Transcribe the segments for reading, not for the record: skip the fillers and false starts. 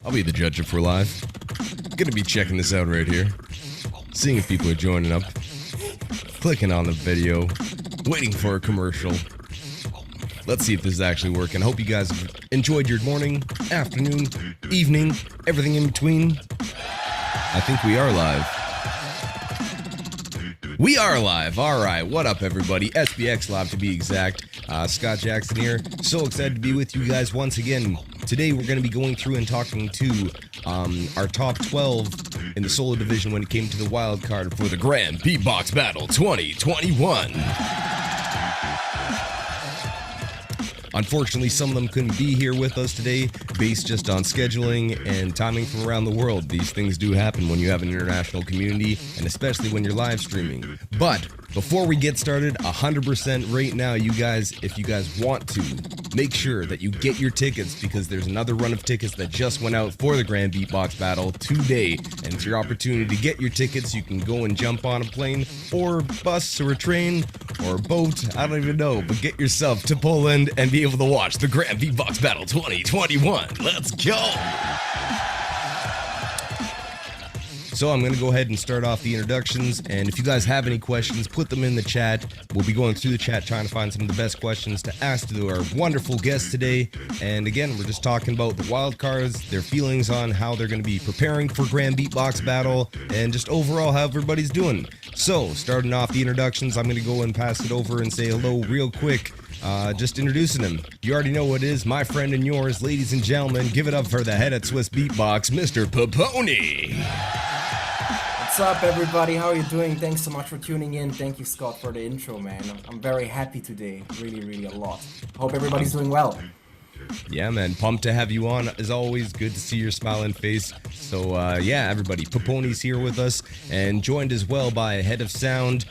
I'll be the judge if we're live. Gonna be checking this out right here. Seeing if people are joining up. Clicking on the video. Waiting for a commercial. Let's see if this is actually working. I hope you guys have enjoyed your morning, afternoon, evening, everything in between. I think we are live. We are live. All right. What up, everybody? SBX Live to be exact. Scott Jackson here. So excited to be with you guys once again. Today we're going to be going through and talking to our top 12 in the solo division when it came to the wild card for the Grand Beatbox Battle 2021. Unfortunately, some of them couldn't be here with us today, based just on scheduling and timing from around the world. These things do happen when you have an international community, and especially when you're live streaming. But before we get started, 100% right now, you guys, if you guys want to, make sure that you get your tickets, because there's another run of tickets that just went out for the Grand Beatbox Battle today, and it's your opportunity to get your tickets. You can go and jump on a plane, or bus, or a train, or a boat, I don't even know, but get yourself to Poland and be able to watch the Grand Beatbox Battle 2021. Let's go! So I'm going to go ahead and start off the introductions, and if you guys have any questions, put them in the chat. We'll be going through the chat trying to find some of the best questions to ask to our wonderful guests today. And again, we're just talking about the wild cards, their feelings on how they're going to be preparing for Grand Beatbox Battle, and just overall how everybody's doing. So, starting off the introductions, I'm going to go and pass it over and say hello real quick. Just introducing him. You already know what it is, my friend and yours, ladies and gentlemen. Give it up for the head at Swiss Beatbox, Mr. Pepouni. What's up, everybody? How are you doing? Thanks so much for tuning in. Thank you, Scott, for the intro, man. I'm very happy today. Really a lot. Hope everybody's doing well. Yeah, man. Pumped to have you on. As always, good to see your smiling face. So, yeah, everybody. Pepouni's here with us and joined as well by Head of Sound.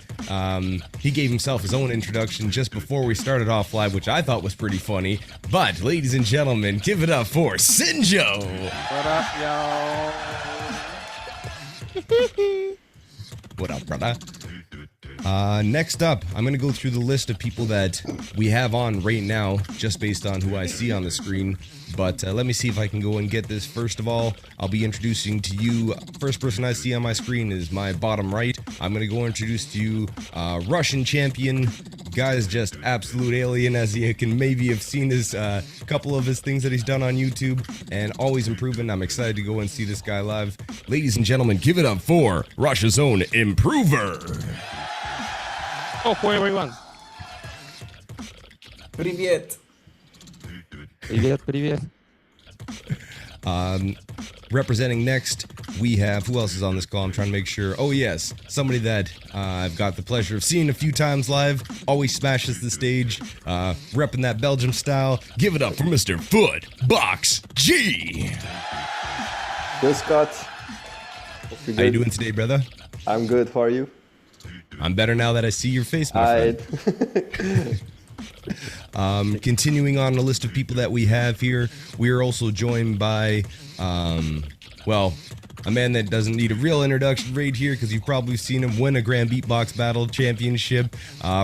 He gave himself his own introduction just before we started off live, which I thought was pretty funny. But, ladies and gentlemen, give it up for Sinjo. What up, y'all? What up, brother? Next up, I'm going to go through the list of people that we have on right now, just based on who I see on the screen. But let me see if I can go and get this. First of all, I'll be introducing to you, first person I see on my screen is my bottom right. I'm going to go introduce to you Russian champion. Guy's just absolute alien, as you can maybe have seen his couple of his things that he's done on YouTube, and always improving. I'm excited to go and see this guy live. Ladies and gentlemen, give it up for Russia's own Improver. Oh, everyone. Привет. Привет. Representing next, we have, who else is on this call? I'm trying to make sure. Oh, yes, somebody that I've got the pleasure of seeing a few times live, always smashes the stage, repping that Belgium style. Give it up for Mr. Footbox G. Yo, Scott. How you doing today, brother? I'm good. How are you? I'm better now that I see your face, my friend. Continuing on the list of people that we have here, we are also joined by, well, a man that doesn't need a real introduction right here, because you've probably seen him win a Grand Beatbox Battle Championship.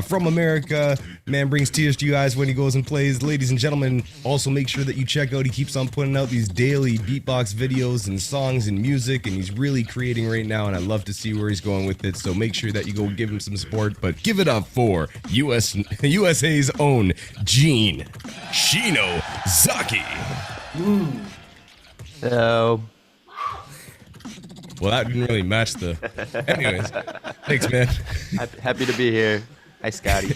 From America, man brings tears to your eyes when he goes and plays. Ladies and gentlemen, also make sure that you check out, he keeps on putting out these daily beatbox videos and songs and music, and he's really creating right now, and I love to see where he's going with it, so make sure that you go give him some support. But give it up for USA's own Gene Shino Zaki. So, Well, that didn't really match the... Anyways, thanks, man. happy to be here. Hi, Scotty.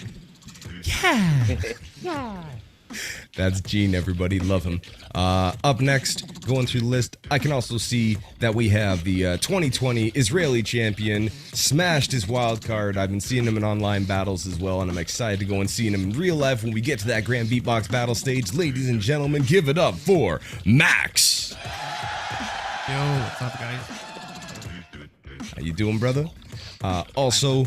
Yeah. That's Gene, everybody. Love him. Up next, going through the list, I can also see that we have the 2020 Israeli champion, smashed his wild card. I've been seeing him in online battles as well, and I'm excited to go and see him in real life when we get to that Grand Beatbox Battle stage. Ladies and gentlemen, give it up for Max. Yo, what's up, guys? How you doing, brother? Also,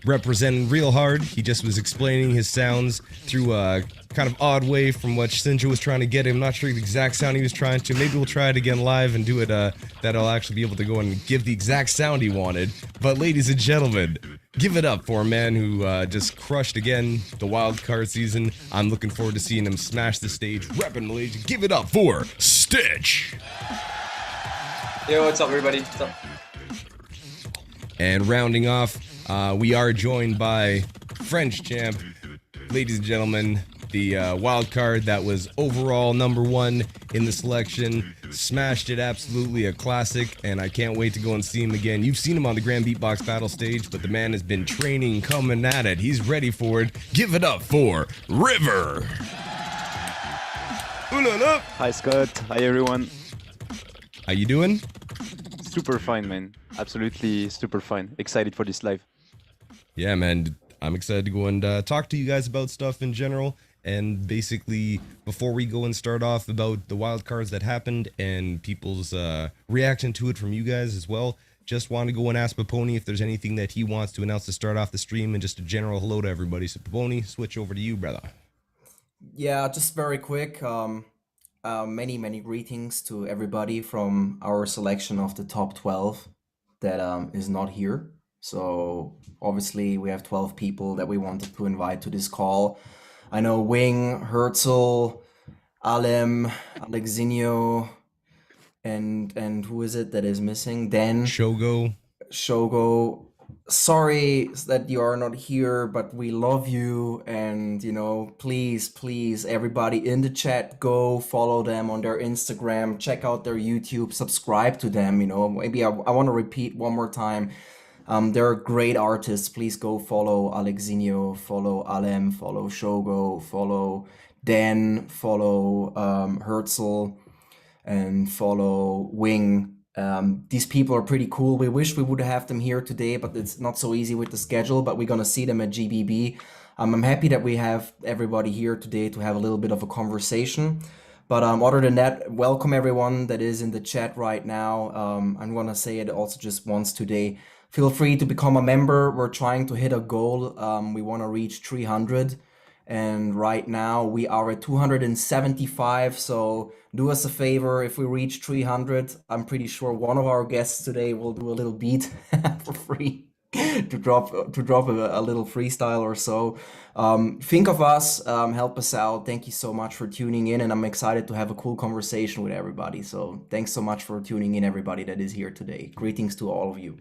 representing real hard, he just was explaining his sounds through a kind of odd way from what Sinjo was trying to get him. Not sure the exact sound he was trying to. Maybe we'll try it again live and do it that I'll actually be able to go and give the exact sound he wanted. But ladies and gentlemen, Give it up for a man who just crushed again the wild card season. I'm looking forward to seeing him smash the stage, repping Malaysia. Give it up for Stitch. Yo, what's up, everybody? What's up? And rounding off, we are joined by French champ, ladies and gentlemen, the wild card that was overall #1 in the selection. Smashed it, absolutely a classic, and I can't wait to go and see him again. You've seen him on the Grand Beatbox Battle stage, but the man has been training, coming at it. He's ready for it. Give it up for River. Ooh la la. Hi Scott, hi everyone. How you doing? Super fine, man. Absolutely super fine. Excited for this live. Yeah, man. I'm excited to go and talk to you guys about stuff in general. And basically, before we go and start off about the wild cards that happened and people's reaction to it from you guys as well, just want to go and ask Pepouni if there's anything that he wants to announce to start off the stream, and just a general hello to everybody. So Pepouni, switch over to you, brother. Yeah, just very quick. Many greetings to everybody from our selection of the top 12 that is not here. So obviously we have 12 people that we wanted to invite to this call. I know Wing, Herzl, Alem, Alexinho, and who is it that is missing? Dan. Shogo. Sorry that you are not here, but we love you, and you know, please, everybody in the chat, go follow them on their Instagram, check out their YouTube, subscribe to them. You know, maybe I want to repeat one more time. They're great artists. Please go follow Alexinho, follow Alem, follow Shogo, follow Dan, follow Herzl, and follow Wing. These people are pretty cool. We wish we would have them here today, but it's not so easy with the schedule, but we're gonna see them at GBB. I'm happy that we have everybody here today to have a little bit of a conversation. But other than that, welcome everyone that is in the chat right now. I'm gonna say it also just once today. Feel free to become a member. We're trying to hit a goal. We want to reach 300. And right now we are at 275. So do us a favor. If we reach 300, I'm pretty sure one of our guests today will do a little beat for free to drop a little freestyle or so. Think of us, help us out. Thank you so much for tuning in. And I'm excited to have a cool conversation with everybody. So thanks so much for tuning in, everybody that is here today. Greetings to all of you.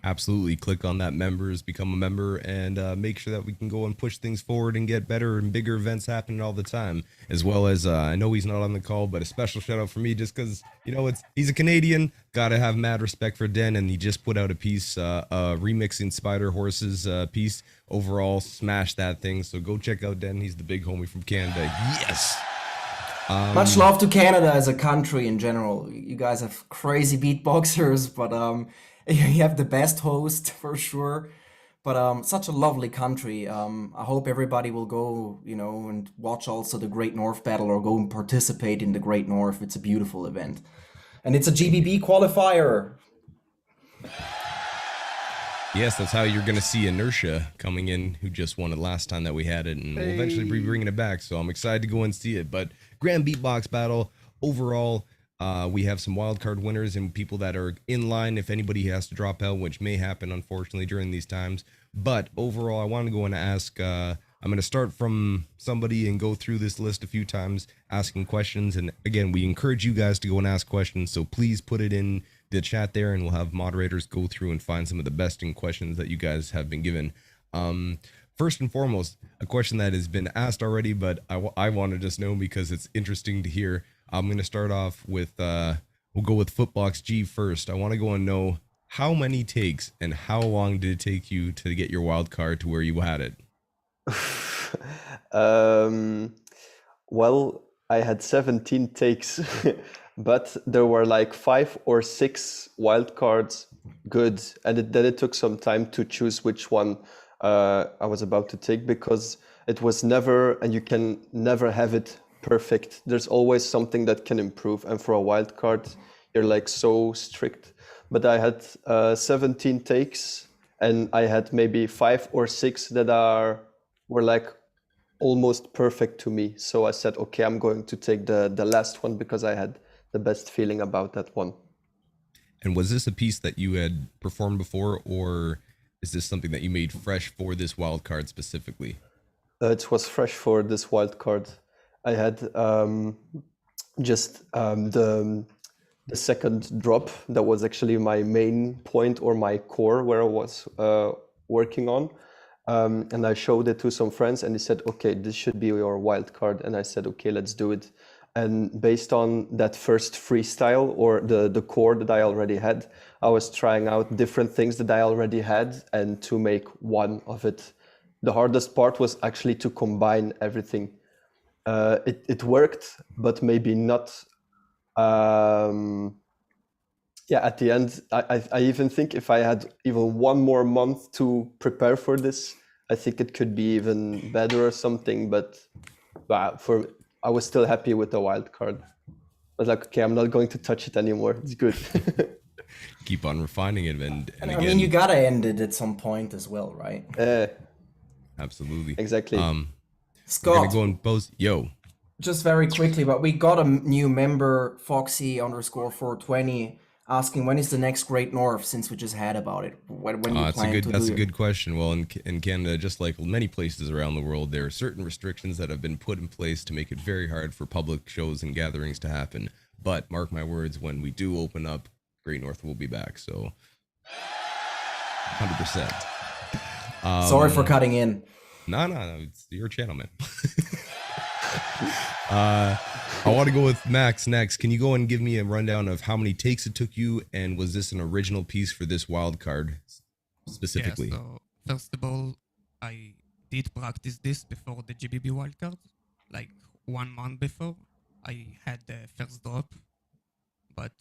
Absolutely. Click on that members, become a member, and make sure that we can go and push things forward and get better and bigger events happening all the time. As well as, I know he's not on the call, but a special shout out for me just because, you know, he's a Canadian. Got to have mad respect for Den, and he just put out a piece, remixing Spider Horse's piece. Overall, smashed that thing. So go check out Den. He's the big homie from Canada. Yes! Much love to Canada as a country in general. You guys have crazy beatboxers, but you have the best host for sure. But such a lovely country. I hope everybody will go, you know, and watch also the Great North Battle or go and participate in the Great North. It's a beautiful event. And it's a GBB qualifier. Yes, that's how you're going to see Inertia coming in, who just won it last time that we had it, and we'll eventually be bringing it back, so I'm excited to go and see it. But Grand Beatbox Battle, overall, we have some wildcard winners and people that are in line if anybody has to drop out, which may happen, unfortunately, during these times. But overall, I want to go and ask, I'm going to start from somebody and go through this list a few times, asking questions. And again, we encourage you guys to go and ask questions, so please put it in the chat there, and we'll have moderators go through and find some of the best in questions that you guys have been given. First and foremost, a question that has been asked already, but I want to just know because it's interesting to hear. I'm going to start off with, we'll go with Footbox G first. I want to go and know how many takes and how long did it take you to get your wild card to where you had it? Well, I had 17 takes, but there were like 5 or 6 wild cards good, and then it took some time to choose which one I was about to take, because it was never, and you can never have it perfect. There's always something that can improve, and for a wild card, you're like so strict. But I had 17 takes, and I had maybe 5 or 6 that were like almost perfect to me. So I said, okay, I'm going to take the last one because I had the best feeling about that one. And was this a piece that you had performed before, or is this something that you made fresh for this wild card specifically? It was fresh for this wild card. I had just the second drop that was actually my main point or my core where I was working on. And I showed it to some friends and they said, okay, this should be your wild card. And I said, okay, let's do it. And based on that first freestyle or the core that I already had, I was trying out different things that I already had and to make one of it. The hardest part was actually to combine everything. It worked, but maybe not. At the end, I even think if I had even one more month to prepare for this, I think it could be even better or something. But I was still happy with the wild card. I was like, okay, I'm not going to touch it anymore. It's good. Keep on refining it, and I again, mean, you gotta end it at some point as well, right? absolutely, Exactly. We're Scott, gonna go and post. Yo, just very quickly, but we got a new member, Foxy_420, asking when is the next Great North, since we just had about it. When you that's plan to do that's a it? good question. Well, in Canada, just like many places around the world, there are certain restrictions that have been put in place to make it very hard for public shows and gatherings to happen. But mark my words, when we do open up, Great North will be back. So, 100%. Sorry for cutting in. No, it's your channel, man. I want to go with Max next. Can you go and give me a rundown of how many takes it took you, and was this an original piece for this wild card specifically? Yeah, so first of all, I did practice this before the GBB wildcard. Like 1 month before, I had the first drop, but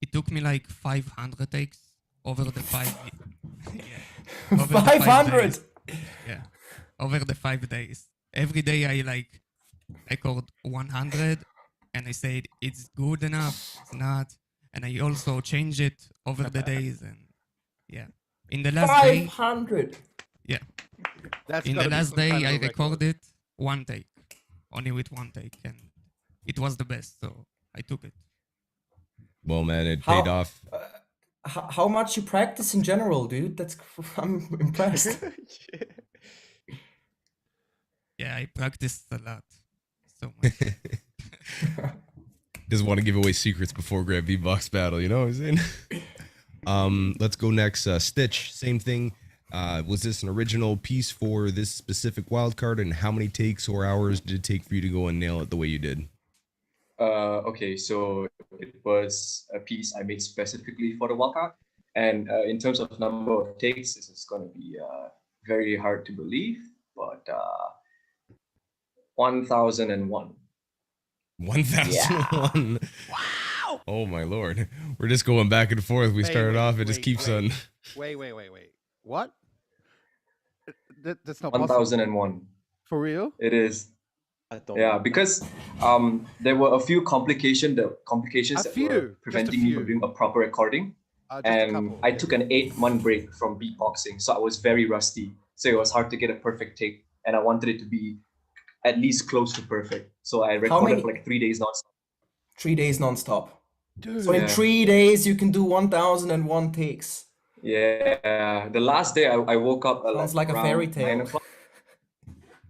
it took me like 500 takes over the 5 yeah, over the 500! days. Yeah, over the 5 days. Every day I like record 100 and I said it's good enough, it's not. And I also change it over the days, and yeah. In the last day, 500! yeah. That's In gotta the be last some day kind of I a record. recorded 1 take, only with 1 take, and it was the best, so I took it. Well, man, it How- paid off. How much you practice in general, dude? I'm impressed. Yeah, I practiced a lot, so much. Doesn't want to give away secrets before Grand Beatbox battle, you know what I'm saying? Let's go next. Stitch, same thing. Was this an original piece for this specific wild card, and how many takes or hours did it take for you to go and nail it the way you did? Okay, so it was a piece I made specifically for the wildcard. And in terms of number of takes, this is going to be very hard to believe, but 1001. 1001. Wow. Oh my lord. We're just going back and forth. We started off, it just keeps on. Wait. What? That's not possible. 1001. For real? It is. I don't Yeah, know. because there were a few complications that were preventing me from doing a proper recording. Just a And couple. I took an 8-month break from beatboxing, so I was very rusty. So it was hard to get a perfect take, and I wanted it to be at least close to perfect. So I recorded many- for like 3 days nonstop. 3 days non-stop. Dude. So in Yeah. 3 days, you can do 1001 takes. Yeah, the last day I woke up Sounds like a around fairy 9 tale. o'clock,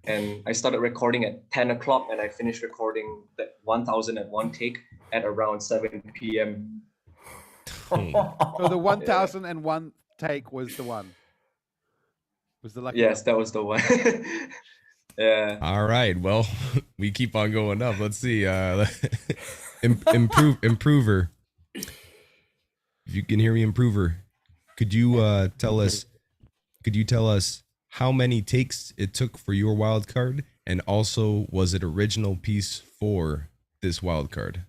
and I started recording at 10 o'clock, and I finished recording that 1001 take at around 7 p.m. So the 1001 take was the one. Was the lucky Yes, one. that was the one. Yeah. All right. Well, we keep on going up. Let's see. Improver. If you can hear me, Improver, could you tell us how many takes it took for your wild card, and also was it original piece for this wild card?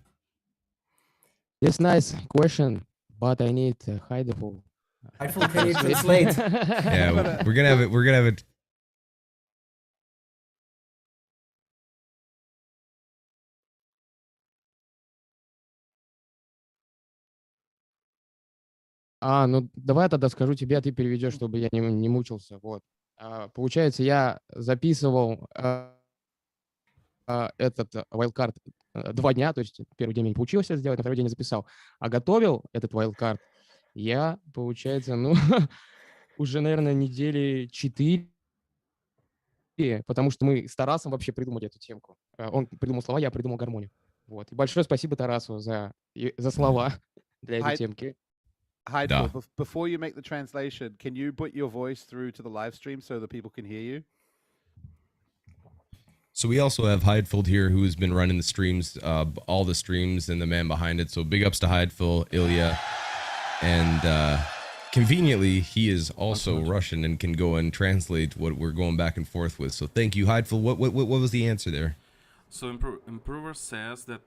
It's nice question, but I need Hideful. Hideful, can you translate? Yeah, we're gonna have it. Ну давай я тогда скажу тебе, а ты переведешь, чтобы я не мучился. Вот. Получается, я записывал этот wildcard 2 дня, то есть первый день не получилось это сделать, на второй день я записал. А готовил этот wildcard я, получается, уже, наверное, недели 4, потому что мы с Тарасом вообще придумали эту темку. Он придумал слова, я придумал гармонию. Вот. И большое спасибо Тарасу за слова для этой темки. Hideful, before you make the translation, can you put your voice through to the live stream so that people can hear you? So we also have Hideful here, who has been running the streams, all the streams, and the man behind it. So big ups to Hideful, Ilya, and conveniently, he is also Russian and can go and translate what we're going back and forth with. So thank you, Hideful. What was the answer there? So Improver says that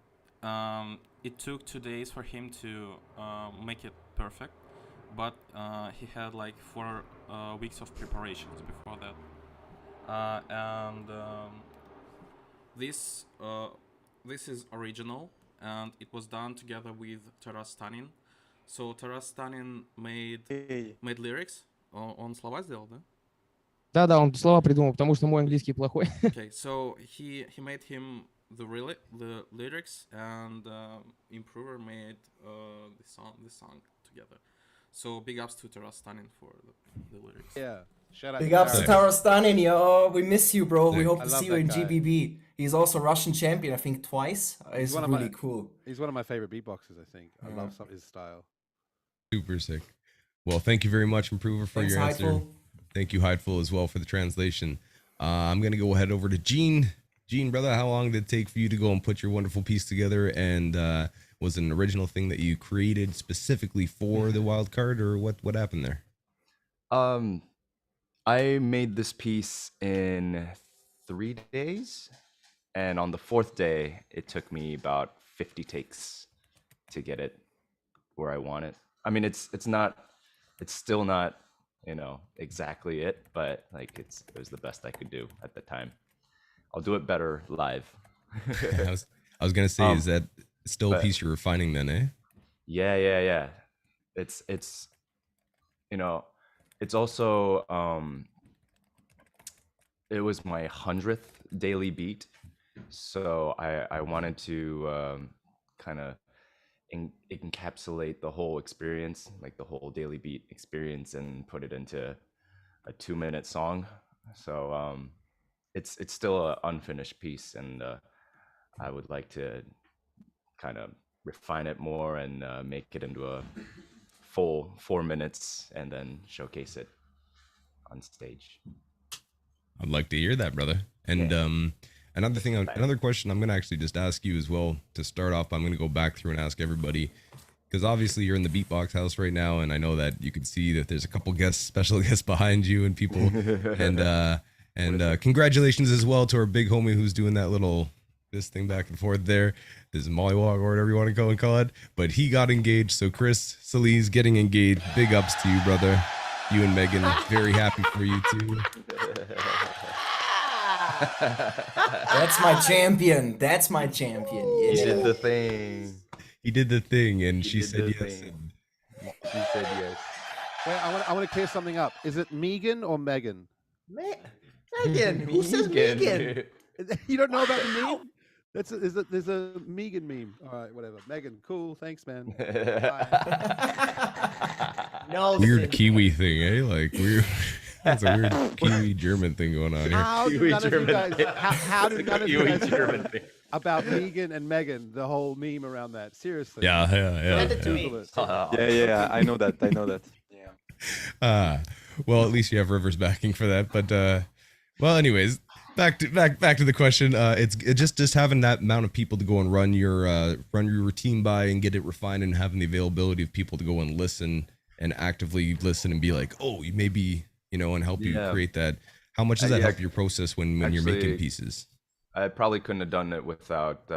it took 2 days for him to make it perfect, but he had like 4 weeks of preparations before that. This is original, and it was done together with Taras Tanin. So Taras Tanin made lyrics. Он слова сделал, да? Да, он слова придумал, потому что мой английский плохой. Okay, so he made him the lyrics, and Improver made the song together. So big ups to Taras Tanin for the lyrics. Yeah. Shout out Big ups to Taras Tanin, yo. We miss you, bro. We hope to see you in guy. GBB. He's also Russian champion, I think, twice. It's really cool. He's one of my favorite beatboxers, I think. I love his style. Super sick. Well, thank you very much, Improver, for your answer. Hideful. Thank you, Hideful, as well, for the translation. I'm going to go head over to Gene. Gene, brother, how long did it take for you to go and put your wonderful piece together? And was it an original thing that you created specifically for the Wildcard, or what happened there? I made this piece in 3 days, and on the 4th day, it took me about 50 takes to get it where I want it. I mean, it's still not, exactly it, but like it was the best I could do at the time. I'll do it better live. I was gonna say, is that still a piece you're refining then, eh? Yeah. It's it's also it was my 100th daily beat, so I wanted to kind of encapsulate the whole experience, like the whole daily beat experience, and put it into a 2-minute song. So it's still an unfinished piece, and I would like to kind of refine it more and make it into a full 4 minutes and then showcase it on stage. I'd like to hear that, brother. And another question I'm going to actually just ask you as well to start off. I'm going to go back through and ask everybody, because obviously you're in the Beatbox house right now, and I know that you can see that there's a couple special guests behind you and people. and congratulations as well to our big homie who's doing that this thing back and forth there. This is mollywog or whatever you want to call it. But he got engaged. So Chris Salise getting engaged. Big ups to you, brother. You and Megan, very happy for you too. That's my champion. That's my champion. Yeah. He did the thing. He did the thing, and she said yes. She said yes. Wait, I want to clear something up. Is it Megan or Megan? Megan. Who says Megan? You don't know about the meme? There's a Megan meme. All right, whatever. Megan, cool. Thanks, man. No. Weird Kiwi thing, eh? Like weird. That's a weird Kiwi German thing going on here. How do none of you guys know about Megan and Megan, the whole meme around that? Seriously. Yeah. Yeah, I know that. Yeah. Well, at least you have Rivers backing for that. But well, anyways, back to the question. It's just having that amount of people to go and run your routine by and get it refined, and having the availability of people to go and listen and actively listen and be like, oh, you maybe, and help you create that. How much does that help your process when you're making pieces? I probably couldn't have done it without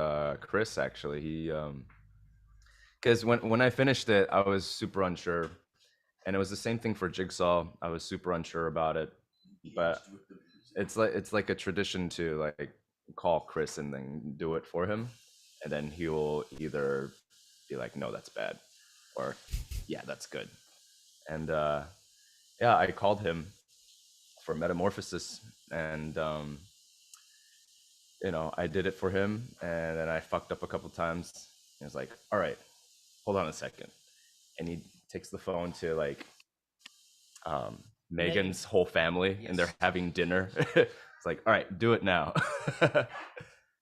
Chris, actually. He because when I finished it, I was super unsure, and it was the same thing for Jigsaw. I was super unsure about it, but it's like a tradition to like call Chris and then do it for him, and then he will either be like, no, that's bad, or yeah, that's good. And yeah, I called him for Metamorphosis, and I did it for him, and then I fucked up a couple times. He was like, all right, hold on a second. And he takes the phone to like Megan's whole family, and they're having dinner. It's like, all right, do it now.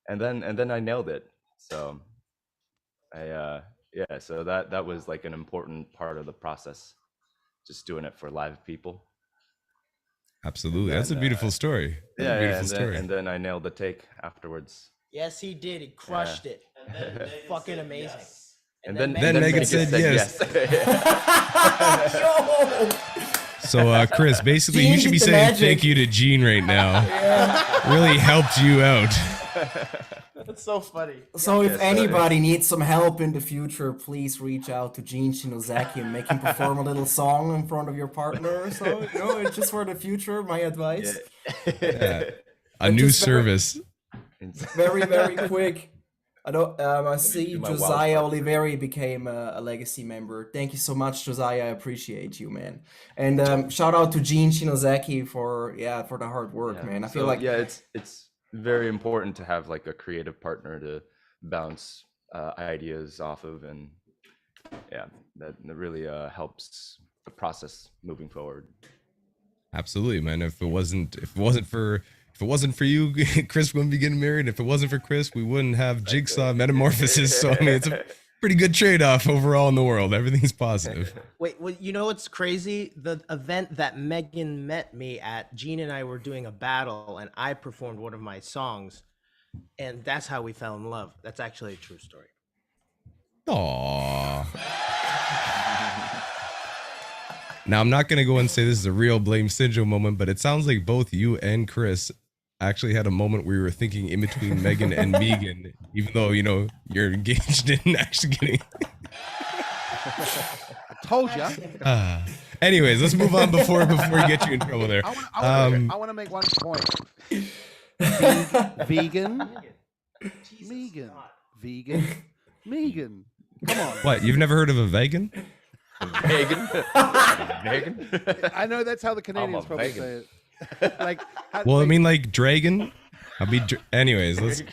and then I nailed it. So so that was like an important part of the process, just doing it for live people. Absolutely. That's a beautiful story. That's a beautiful story. And then I nailed the take afterwards. Yes, he did. He crushed it. Fucking amazing. Yes. And then Megan said yes. So, Chris, basically, Gene you should be did the saying magic. thank you to Gene right now. Really helped you out. That's so funny. So if anybody needs some help in the future, please reach out to Gene Shinozaki and make him perform a little song in front of your partner or so. You know, it's just for the future, my advice. A But new just service. Very, very quick. I see do my Josiah Wildcard. Oliveri became a legacy member. Thank you so much, Josiah. I appreciate you, man. And shout out to Gene Shinozaki for the hard work, man. I feel like it's very important to have like a creative partner to bounce ideas off of, and that really helps the process moving forward. Absolutely, man. If it wasn't for you, Chris wouldn't be getting married. If it wasn't for Chris, we wouldn't have Jigsaw Metamorphosis. So I mean, it's a pretty good trade-off overall in the world. Everything's positive. Wait, well, you know what's crazy? The event that Megan met me at, Gene and I were doing a battle, and I performed one of my songs, and that's how we fell in love. That's actually a true story. Aww. Now, I'm not going to go and say this is a real Blame Sinjo moment, but it sounds like both you and Chris actually had a moment where you were thinking in between Megan and Megan, even though, you know, you're engaged in actually getting... I told you. Anyways, let's move on before we get you in trouble there. I want to make one point. Vegan. Megan. Come on. What, you've never heard of a vegan? Vegan. I know that's how the Canadians probably vegan. say it. Like, Well, I mean, like dragon. Anyways,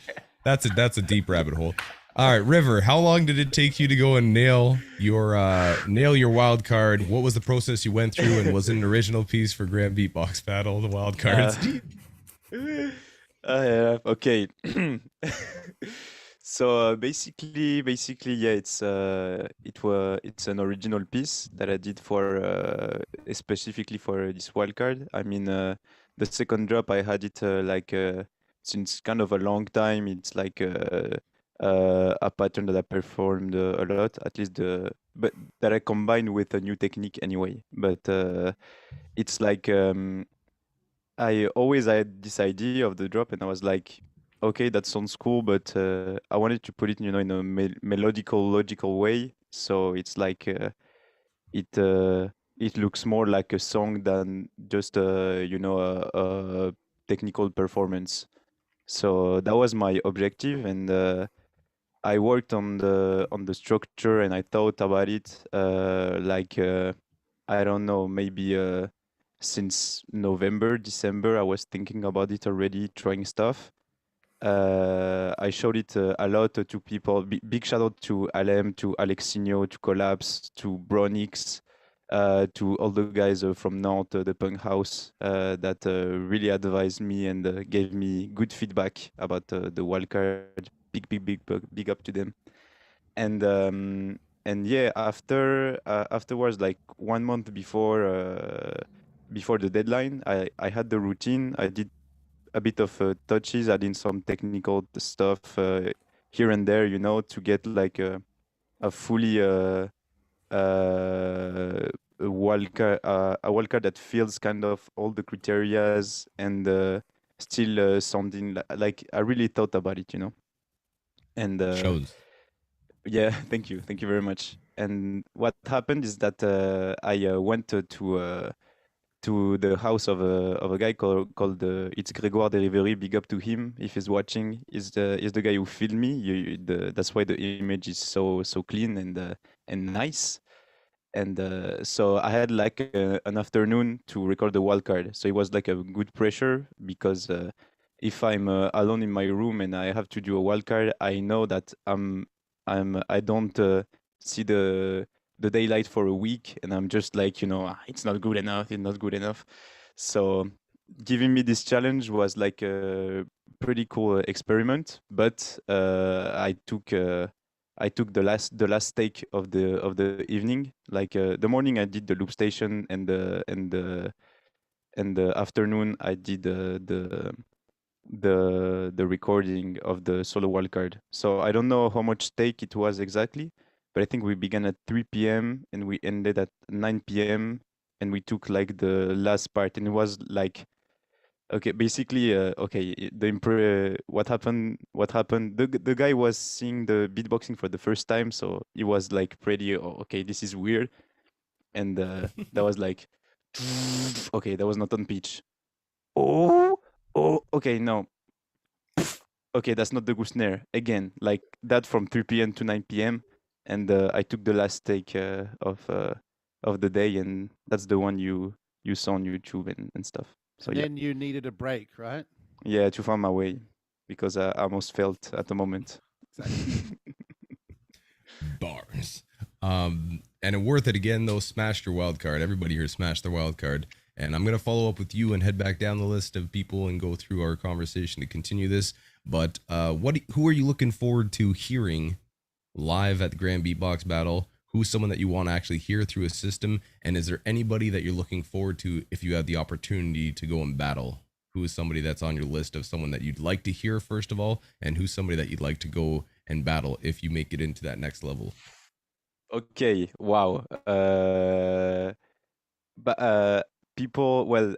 that's a deep rabbit hole. All right, River. How long did it take you to go and nail your wild card? What was the process you went through, and was it an original piece for Grand Beatbox Battle? The wild cards. Okay. So basically, yeah, it's an original piece that I did for specifically for this wildcard. I mean, the second drop I had it since kind of a long time. It's like a pattern that I performed a lot, at least but that I combined with a new technique anyway. But it's like I always had this idea of the drop, and I was like, okay, that sounds cool, but I wanted to put it, you know, in a melodical, logical way. So it's like it looks more like a song than just a technical performance. So that was my objective, and I worked on the structure, and I thought about it I don't know, maybe since November, December, I was thinking about it already, trying stuff. I showed it a lot to people. Big shout out to Alem, to Alexinho, to Collapse, to Bronix, to all the guys from Nantes, the punk house, that really advised me and gave me good feedback about the wildcard. Big up to them. And yeah, afterwards, like 1 month before the deadline, I had the routine. I did a bit of touches, adding some technical stuff here and there, you know, to get like a fully wildcard that fills kind of all the criterias and still sounding like I really thought about it, you know. And shows. Yeah, thank you very much. And what happened is that I went to the house of a guy called it's Grégoire de Riveri. Big up to him if he's watching. He's the guy who filmed me. That's why the image is so clean and nice. And so I had like an afternoon to record the wildcard. So it was like a good pressure, because if I'm alone in my room and I have to do a wildcard, I know that I don't see the the daylight for a week, and I'm just like, it's not good enough, it's not good enough. So giving me this challenge was like a pretty cool experiment, but I took the last take of the evening. Like the morning I did the loop station, and the afternoon I did the recording of the solo wildcard. So I don't know how much take it was exactly, but I think we began at 3 p.m. and we ended at 9 p.m. and we took like the last part, and it was like, okay, basically, what happened? The guy was seeing the beatboxing for the first time, so he was like pretty, okay, this is weird, and that was like, okay, that was not on pitch. Oh, okay, no. Okay, that's not the goose snare. Again, like that from 3 p.m. to 9 p.m. And I took the last take of the day, and that's the one you saw on YouTube and stuff. So And yeah, then you needed a break, right? yeah, to find my way, because I almost felt at the moment. Bars. And worth it again though. Smashed your wild card. Everybody here smashed their wild card. And I'm gonna follow up with you and head back down the list of people and go through our conversation to continue this. But who are you looking forward to hearing live at the Grand Beatbox Battle? Who's someone that you want to actually hear through a system? And is there anybody that you're looking forward to if you have the opportunity to go and battle? Who is somebody that's on your list of someone that you'd like to hear first of all, and who's somebody that you'd like to go and battle if you make it into that next level? Okay, wow. But people, well,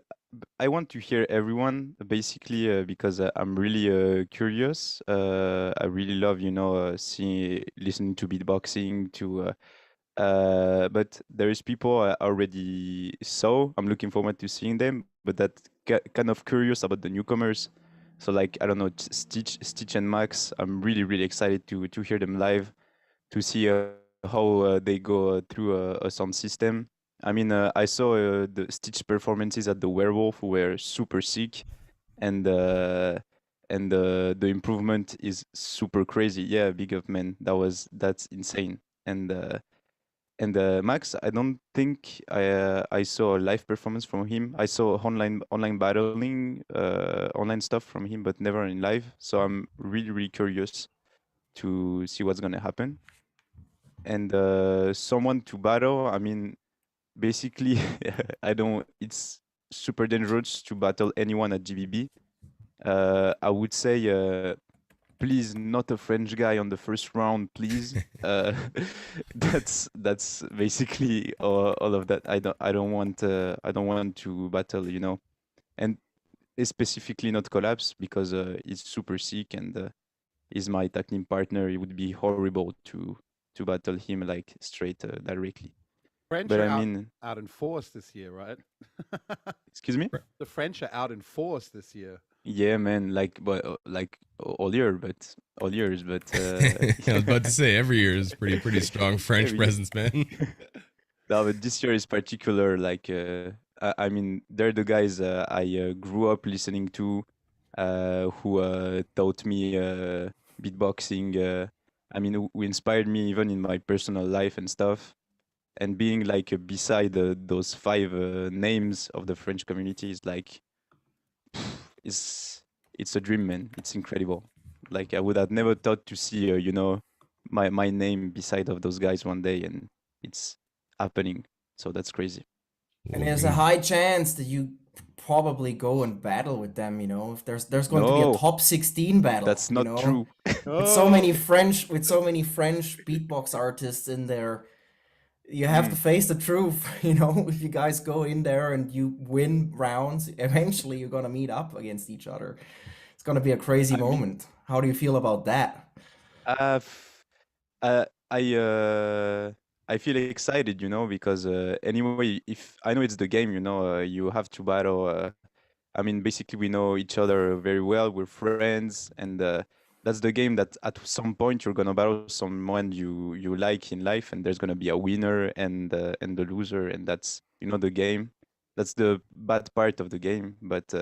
I want to hear everyone basically because I'm really curious. I really love, listening to beatboxing, but there is people I already saw. I'm looking forward to seeing them, but that kind of curious about the newcomers. So like, I don't know, Stitch and Max. I'm really, really excited to hear them live, to see how they go through a sound system. I mean, I saw the Stitch performances at the Werewolf were super sick, and the improvement is super crazy. Yeah, big up, man. That's insane. And Max, I don't think I saw a live performance from him. I saw online battling, online stuff from him, but never in live. So I'm really, really curious to see what's gonna happen. And someone to battle, I mean, basically, I don't. It's super dangerous to battle anyone at GBB. I would say, please, not a French guy on the first round, please. That's basically all of that. I don't want to battle, and specifically not collapse, because he's super sick, and he's my tag team partner. It would be horrible to battle him like straight directly. French But are I mean, out in force this year, right? excuse me? The French are out in force this year. Yeah, man, like all years, but I was about to say every year is pretty strong French every year. presence, man. No, but this year is particular. Like, I mean, they're the guys I grew up listening to, who taught me beatboxing. I mean, who inspired me even in my personal life and stuff. And being like beside those five names of the French community is like, it's a dream, man. It's incredible. Like, I would have never thought to see, my name beside of those guys one day, and it's happening. So that's crazy. And there's a high chance that you probably go and battle with them, if there's going to be a No, top 16 battle, that's not true. With so many French beatbox artists in there. You have to face the truth, if you guys go in there and you win rounds, eventually you're gonna meet up against each other. It's gonna be a crazy moment. How do you feel about that? Uh, f- uh, I feel excited, because anyway, if I know it's the game, you have to battle. I mean, basically, we know each other very well. We're friends, and that's the game that at some point you're gonna battle someone you like in life, and there's gonna be a winner and the loser, and that's the game. That's the bad part of the game. But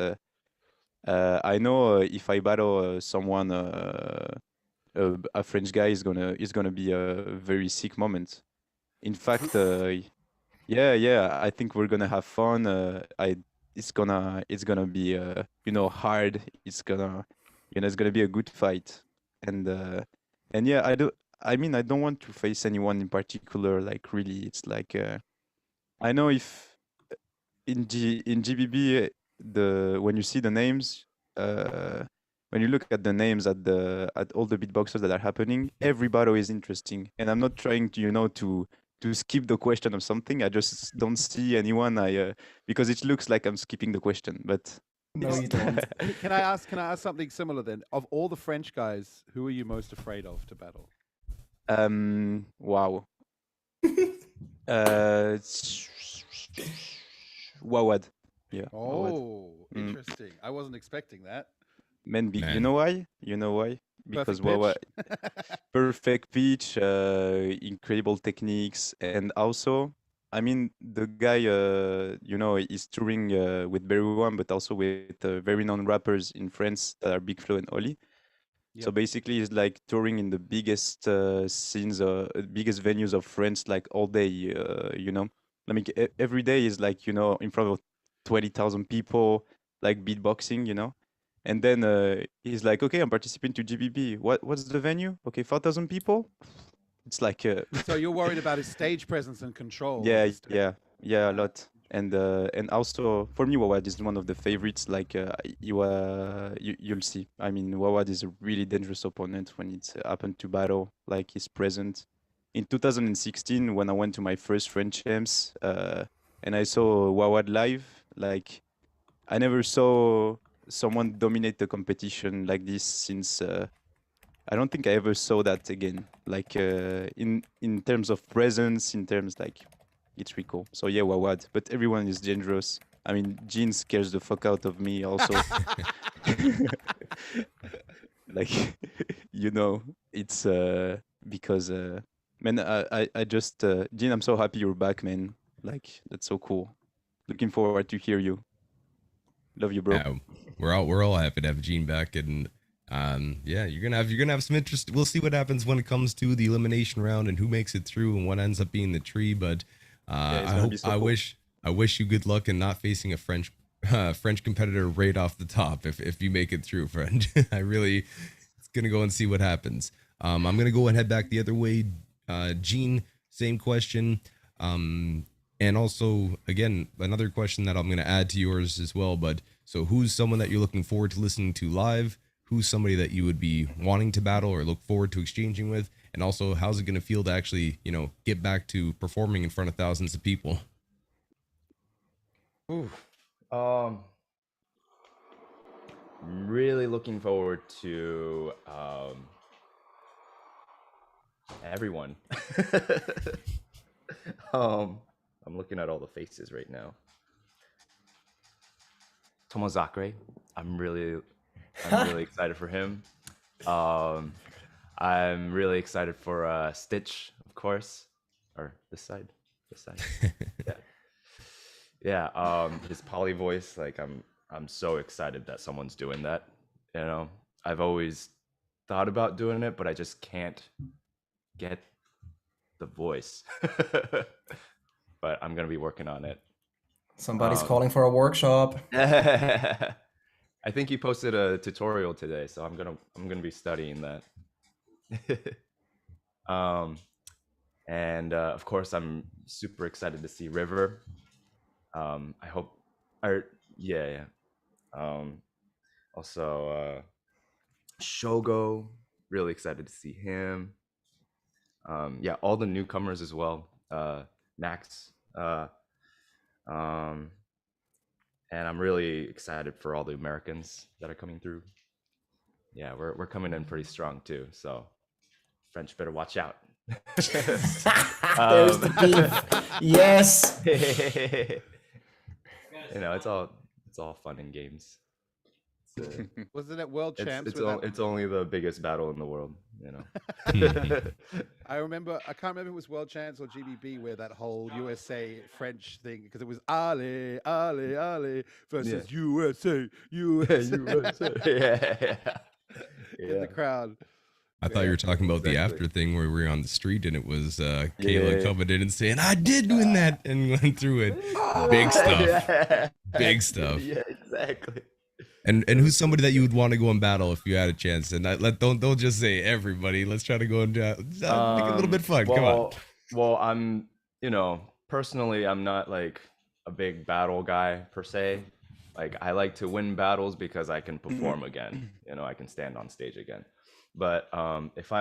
I know if I battle someone, a French guy is gonna be a very sick moment. In fact, yeah, I think we're gonna have fun. It's gonna be hard. It's gonna be a good fight. And yeah, I mean, I don't want to face anyone in particular. Like really, it's like I know if in GBB when you see the names, when you look at the names at all the beatboxers that are happening, every battle is interesting. And I'm not trying to to skip the question of something. I just don't see anyone. Because it looks like I'm skipping the question, but No, you don't. Can I ask something similar then? Of all the French guys, who are you most afraid of to battle? Wow. Wawad. Yeah. Oh, interesting. I wasn't expecting that. You know why? Because Perfect perfect pitch, incredible techniques, and also, I mean, the guy, is touring with Beruan, but also with very known rappers in France that are Big Flo and Oli. So basically, he's like touring in the biggest scenes, biggest venues of France, like all day. I mean, every day is like in front of 20,000 people, like beatboxing. And then he's like, okay, I'm participating to GBB. What's the venue? Okay, 4,000 people. It's like. So you're worried about his stage presence and control. Yeah, a lot. And also for me, Wawad is one of the favorites. Like you'll see. I mean, Wawad is a really dangerous opponent when it's happened to battle. Like he's present. In 2016, when I went to my first French champs, and I saw Wawad live, like I never saw someone dominate the competition like this since. I don't think I ever saw that again. Like in terms of presence, in terms like. It's really cool. So yeah, Wawad. But everyone is dangerous. I mean, Jean scares the fuck out of me also. Like, it's because man, I just Jean, I'm so happy you're back, man. Like, that's so cool. Looking forward to hear you. Love you, bro. Yeah, we're all happy to have Jean back, and yeah, you're gonna have some interest. We'll see what happens when it comes to the elimination round and who makes it through and what ends up being the tree, but I wish you good luck in not facing a French competitor right off the top if you make it through, friend. It's gonna go and see what happens. I'm gonna go and head back the other way. Gene, same question. And also again another question that I'm gonna add to yours as well. But so who's someone that you're looking forward to listening to live? Who's somebody that you would be wanting to battle or look forward to exchanging with? And also, how's it going to feel to actually, get back to performing in front of thousands of people? Ooh, I'm really looking forward to everyone. I'm looking at all the faces right now. Tomozakre, I'm really excited for him. I'm really excited for Stitch, of course, or this side. Yeah. His poly voice, like I'm so excited that someone's doing that. I've always thought about doing it, but I just can't get the voice. But I'm gonna be working on it. Somebody's calling for a workshop. I think he posted a tutorial today, so I'm gonna be studying that. And of course, I'm super excited to see River. I hope, yeah. Also, Shogo, really excited to see him. Yeah, all the newcomers as well. Nax. And I'm really excited for all the Americans that are coming through. Yeah, we're coming in pretty strong too. So French better watch out. There's the beef. Yes. It's all fun and games. Wasn't it World Champs? It's only the biggest battle in the world, I can't remember if it was World Champs or GBB where that whole USA French thing, because it was Ale, Ale, Ale versus USA, USA. USA. Yeah. In the crowd. I thought you were talking about the after thing where we were on the street and it was Kayla coming in and saying, I did win that, and went through it. Big stuff. Big stuff. Yeah, exactly. And who's somebody that you would want to go and battle if you had a chance? And don't just say everybody. Let's try to go and make it a little bit fun. Come on. Well, I'm, personally, I'm not like a big battle guy per se. Like, I like to win battles because I can perform again. I can stand on stage again. But if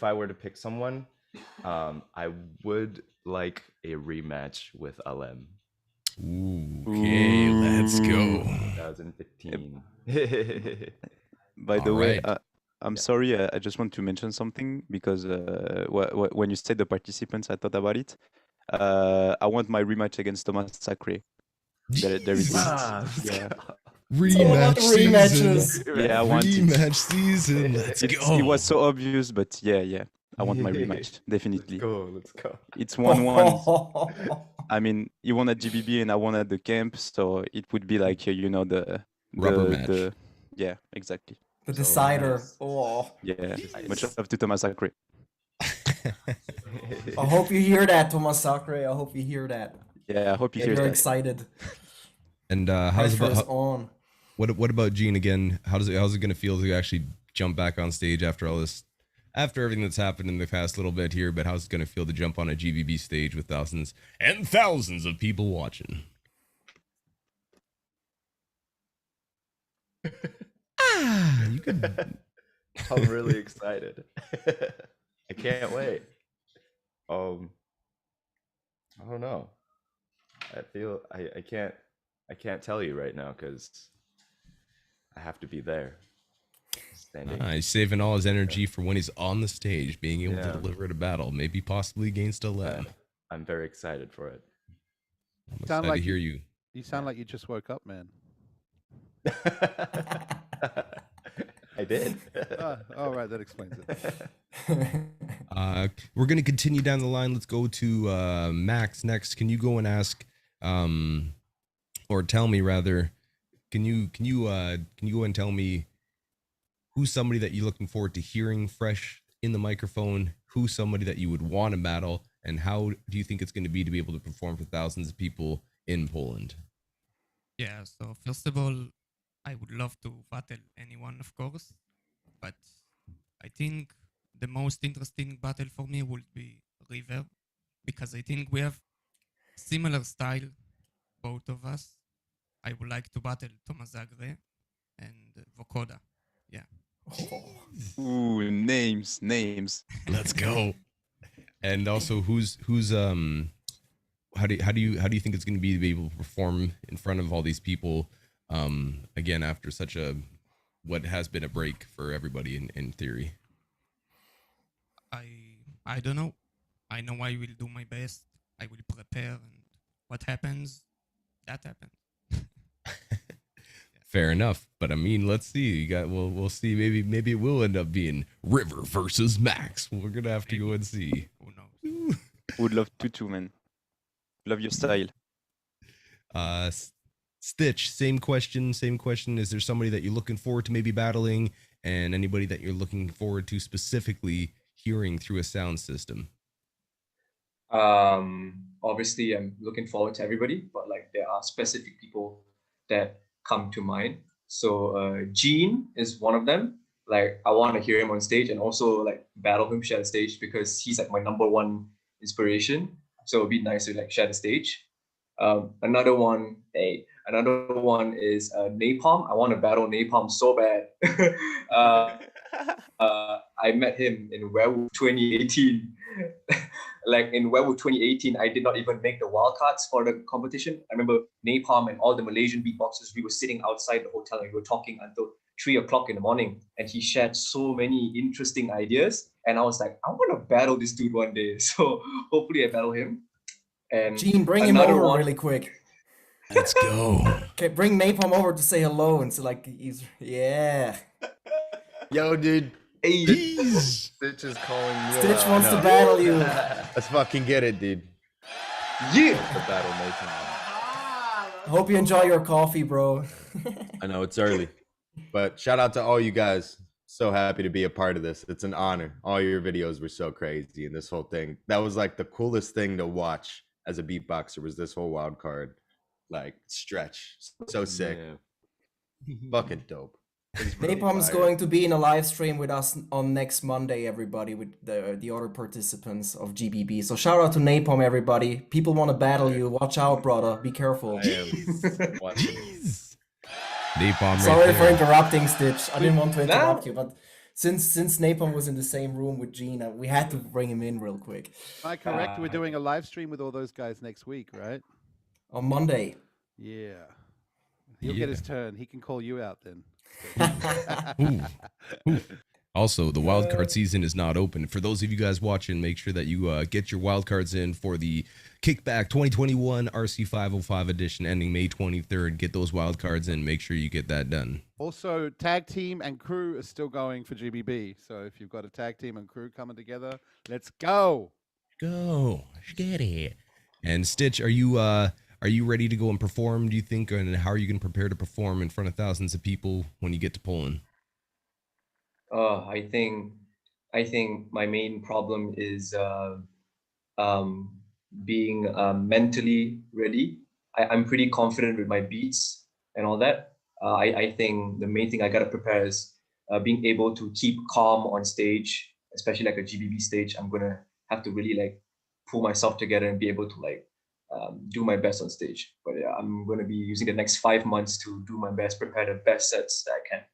I were to pick someone, I would like a rematch with Alem. Ooh, okay, let's go. 2015. By the way, I'm sorry, I just want to mention something because when you said the participants, I thought about it. I want my rematch against Thomas Sacre. There is yeah. Rematch season. Yeah, I want rematch season. Let's go. It was so obvious, but yeah. I want my rematch, definitely. Let's go. It's 1-1. I mean, you won at GBB and I won at the camp, so it would be like the rubber match. Yeah, exactly. The decider. Oh. Yeah, much love to Thomas Sacre. I hope you hear that, Thomas Sacre. I hope you hear that. Yeah, I hope you hear that. You're excited. And what about Gene again? How's it gonna feel to actually jump back on stage after all this? After everything that's happened in the past little bit here, but how's it going to feel to jump on a GBB stage with thousands and thousands of people watching? You could. I'm really excited. I can't wait. I don't know. I feel I can't tell you right now because I have to be there. He's saving all his energy for when he's on the stage, being able to deliver at a battle, maybe possibly against Olea. I'm very excited for it. I'm excited to hear you. You sound like you just woke up, man. I did. All right, that explains it. We're going to continue down the line. Let's go to Max next. Can you go and ask, or tell me rather, can you go and tell me who's somebody that you're looking forward to hearing fresh in the microphone? Who's somebody that you would want to battle? And how do you think it's going to be able to perform for thousands of people in Poland? Yeah, so first of all, I would love to battle anyone, of course. But I think the most interesting battle for me would be River, because I think we have similar style, both of us. I would like to battle Thomas Sacre and Vokoda. Yeah. Ooh, names. Let's go. And also, how do you think it's going to be able to perform in front of all these people? Again, after such what has been a break for everybody in theory. I don't know. I know I will do my best. I will prepare, and what happens, that happens. Fair enough, but I mean, let's see. We'll see. Maybe it will end up being River versus Max. We're gonna have to go and see. Who knows? Would love to, man. Love your style. Stitch, same question. Is there somebody that you're looking forward to maybe battling, and anybody that you're looking forward to specifically hearing through a sound system? Obviously, I'm looking forward to everybody, but like there are specific people that come to mind. So Gene is one of them. Like I want to hear him on stage and also like battle him, share the stage, because he's like my #1 inspiration. So it'd be nice to like share the stage. Another one is Napalm. I want to battle Napalm so bad. I met him in Werewolf 2018. Like in Werewolf 2018, I did not even make the wildcards for the competition. I remember Napalm and all the Malaysian beatboxers, we were sitting outside the hotel and we were talking until 3 o'clock in the morning. And he shared so many interesting ideas. And I was like, I want to battle this dude one day. So hopefully I battle him. And Gene, bring him over really quick. Let's go. Okay, bring Napalm over to say hello and say like Yo, dude. Hey, Stitch is calling you. Stitch wants to battle you. Let's fucking get it, dude. Yeah. The battle making. I hope you enjoy your coffee, bro. I know it's early, but shout out to all you guys. So happy to be a part of this. It's an honor. All your videos were so crazy, and this whole thing, that was like the coolest thing to watch as a beatboxer, was this whole wild card like stretch. So sick. Fucking dope. It's really Napalm's fire. going to be in a live stream with us on next Monday, everybody, with the other participants of GBB. So shout out to Napalm, everybody. People want to battle you. Watch out, brother. Be careful. Jeez. Napalm Sorry right for there. interrupting, Stitch. I didn't want to interrupt you, but since Napalm was in the same room with Gina, we had to bring him in real quick. Am I correct? We're doing a live stream with all those guys next week, right? On Monday. Yeah. He'll get his turn. He can call you out then. Ooh. Also, the wildcard season is not open. For those of you guys watching, make sure that you get your wildcards in for the Kickback 2021 RC505 edition ending May 23rd. Get those wildcards in. Make sure you get that done. Also, tag team and crew are still going for GBB. So if you've got a tag team and crew coming together, let's go. Go. Let's get it. And Stitch, are you ready to go and perform, do you think? And how are you going to prepare to perform in front of thousands of people when you get to Poland? I think my main problem is being mentally ready. I'm pretty confident with my beats and all that. I think the main thing I gotta prepare is being able to keep calm on stage, especially like a GBB stage. I'm gonna have to really like pull myself together and be able to like do my best on stage. But yeah, I'm gonna be using the next 5 months to do my best, prepare the best sets that I can.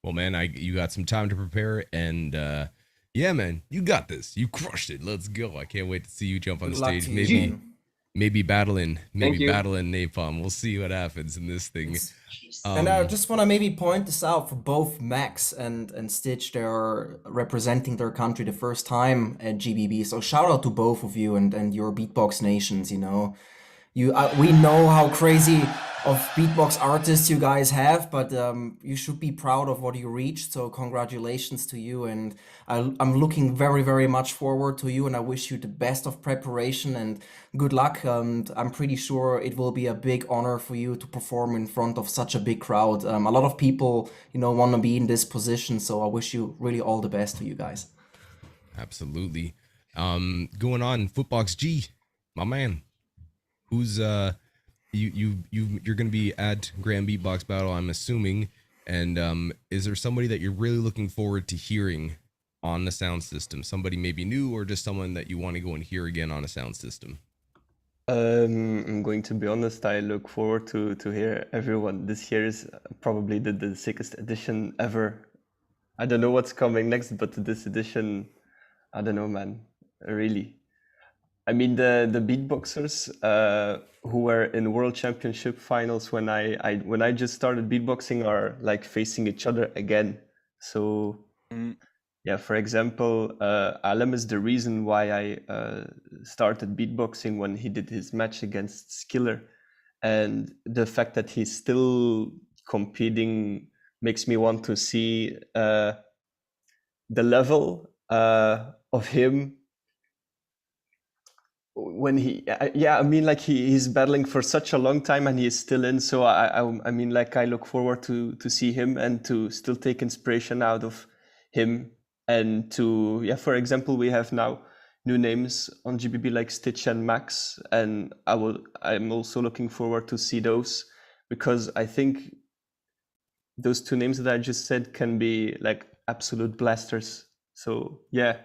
Well, man, you got some time to prepare, and yeah, man, you got this. You crushed it. Let's go. I can't wait to see you jump on the stage. Maybe battling Napalm. We'll see what happens in this thing. And I just want to maybe point this out for both Max and Stitch. They're representing their country the first time at GBB. So shout out to both of you and your beatbox nations. You know, we know how crazy of beatbox artists you guys have, but you should be proud of what you reached. So congratulations to you, and I'm looking very, very much forward to you, and I wish you the best of preparation and good luck. And I'm pretty sure it will be a big honor for you to perform in front of such a big crowd. A lot of people, you know, want to be in this position, so I wish you really all the best to you guys. Absolutely. Going on, Footbox G, my man. Who's you're gonna be at Grand Beatbox Battle, I'm assuming, and is there somebody that you're really looking forward to hearing on the sound system? Somebody maybe new, or just someone that you want to go and hear again on a sound system? I'm going to be honest, I look forward to hear everyone. This year is probably the sickest edition ever. I don't know what's coming next, but this edition, I don't know, man, really. I mean, the beatboxers who were in World Championship finals when I just started beatboxing are like facing each other again. So yeah, for example, Alem is the reason why I started beatboxing when he did his match against Skiller, and the fact that he's still competing makes me want to see the level of him. When I mean, like he's battling for such a long time and he is still in. So I mean, like I look forward to see him and to still take inspiration out of him. And to, yeah, for example, we have now new names on GBB like Stitch and Max, and I'm also looking forward to see those, because I think those two names that I just said can be like absolute blasters. So yeah.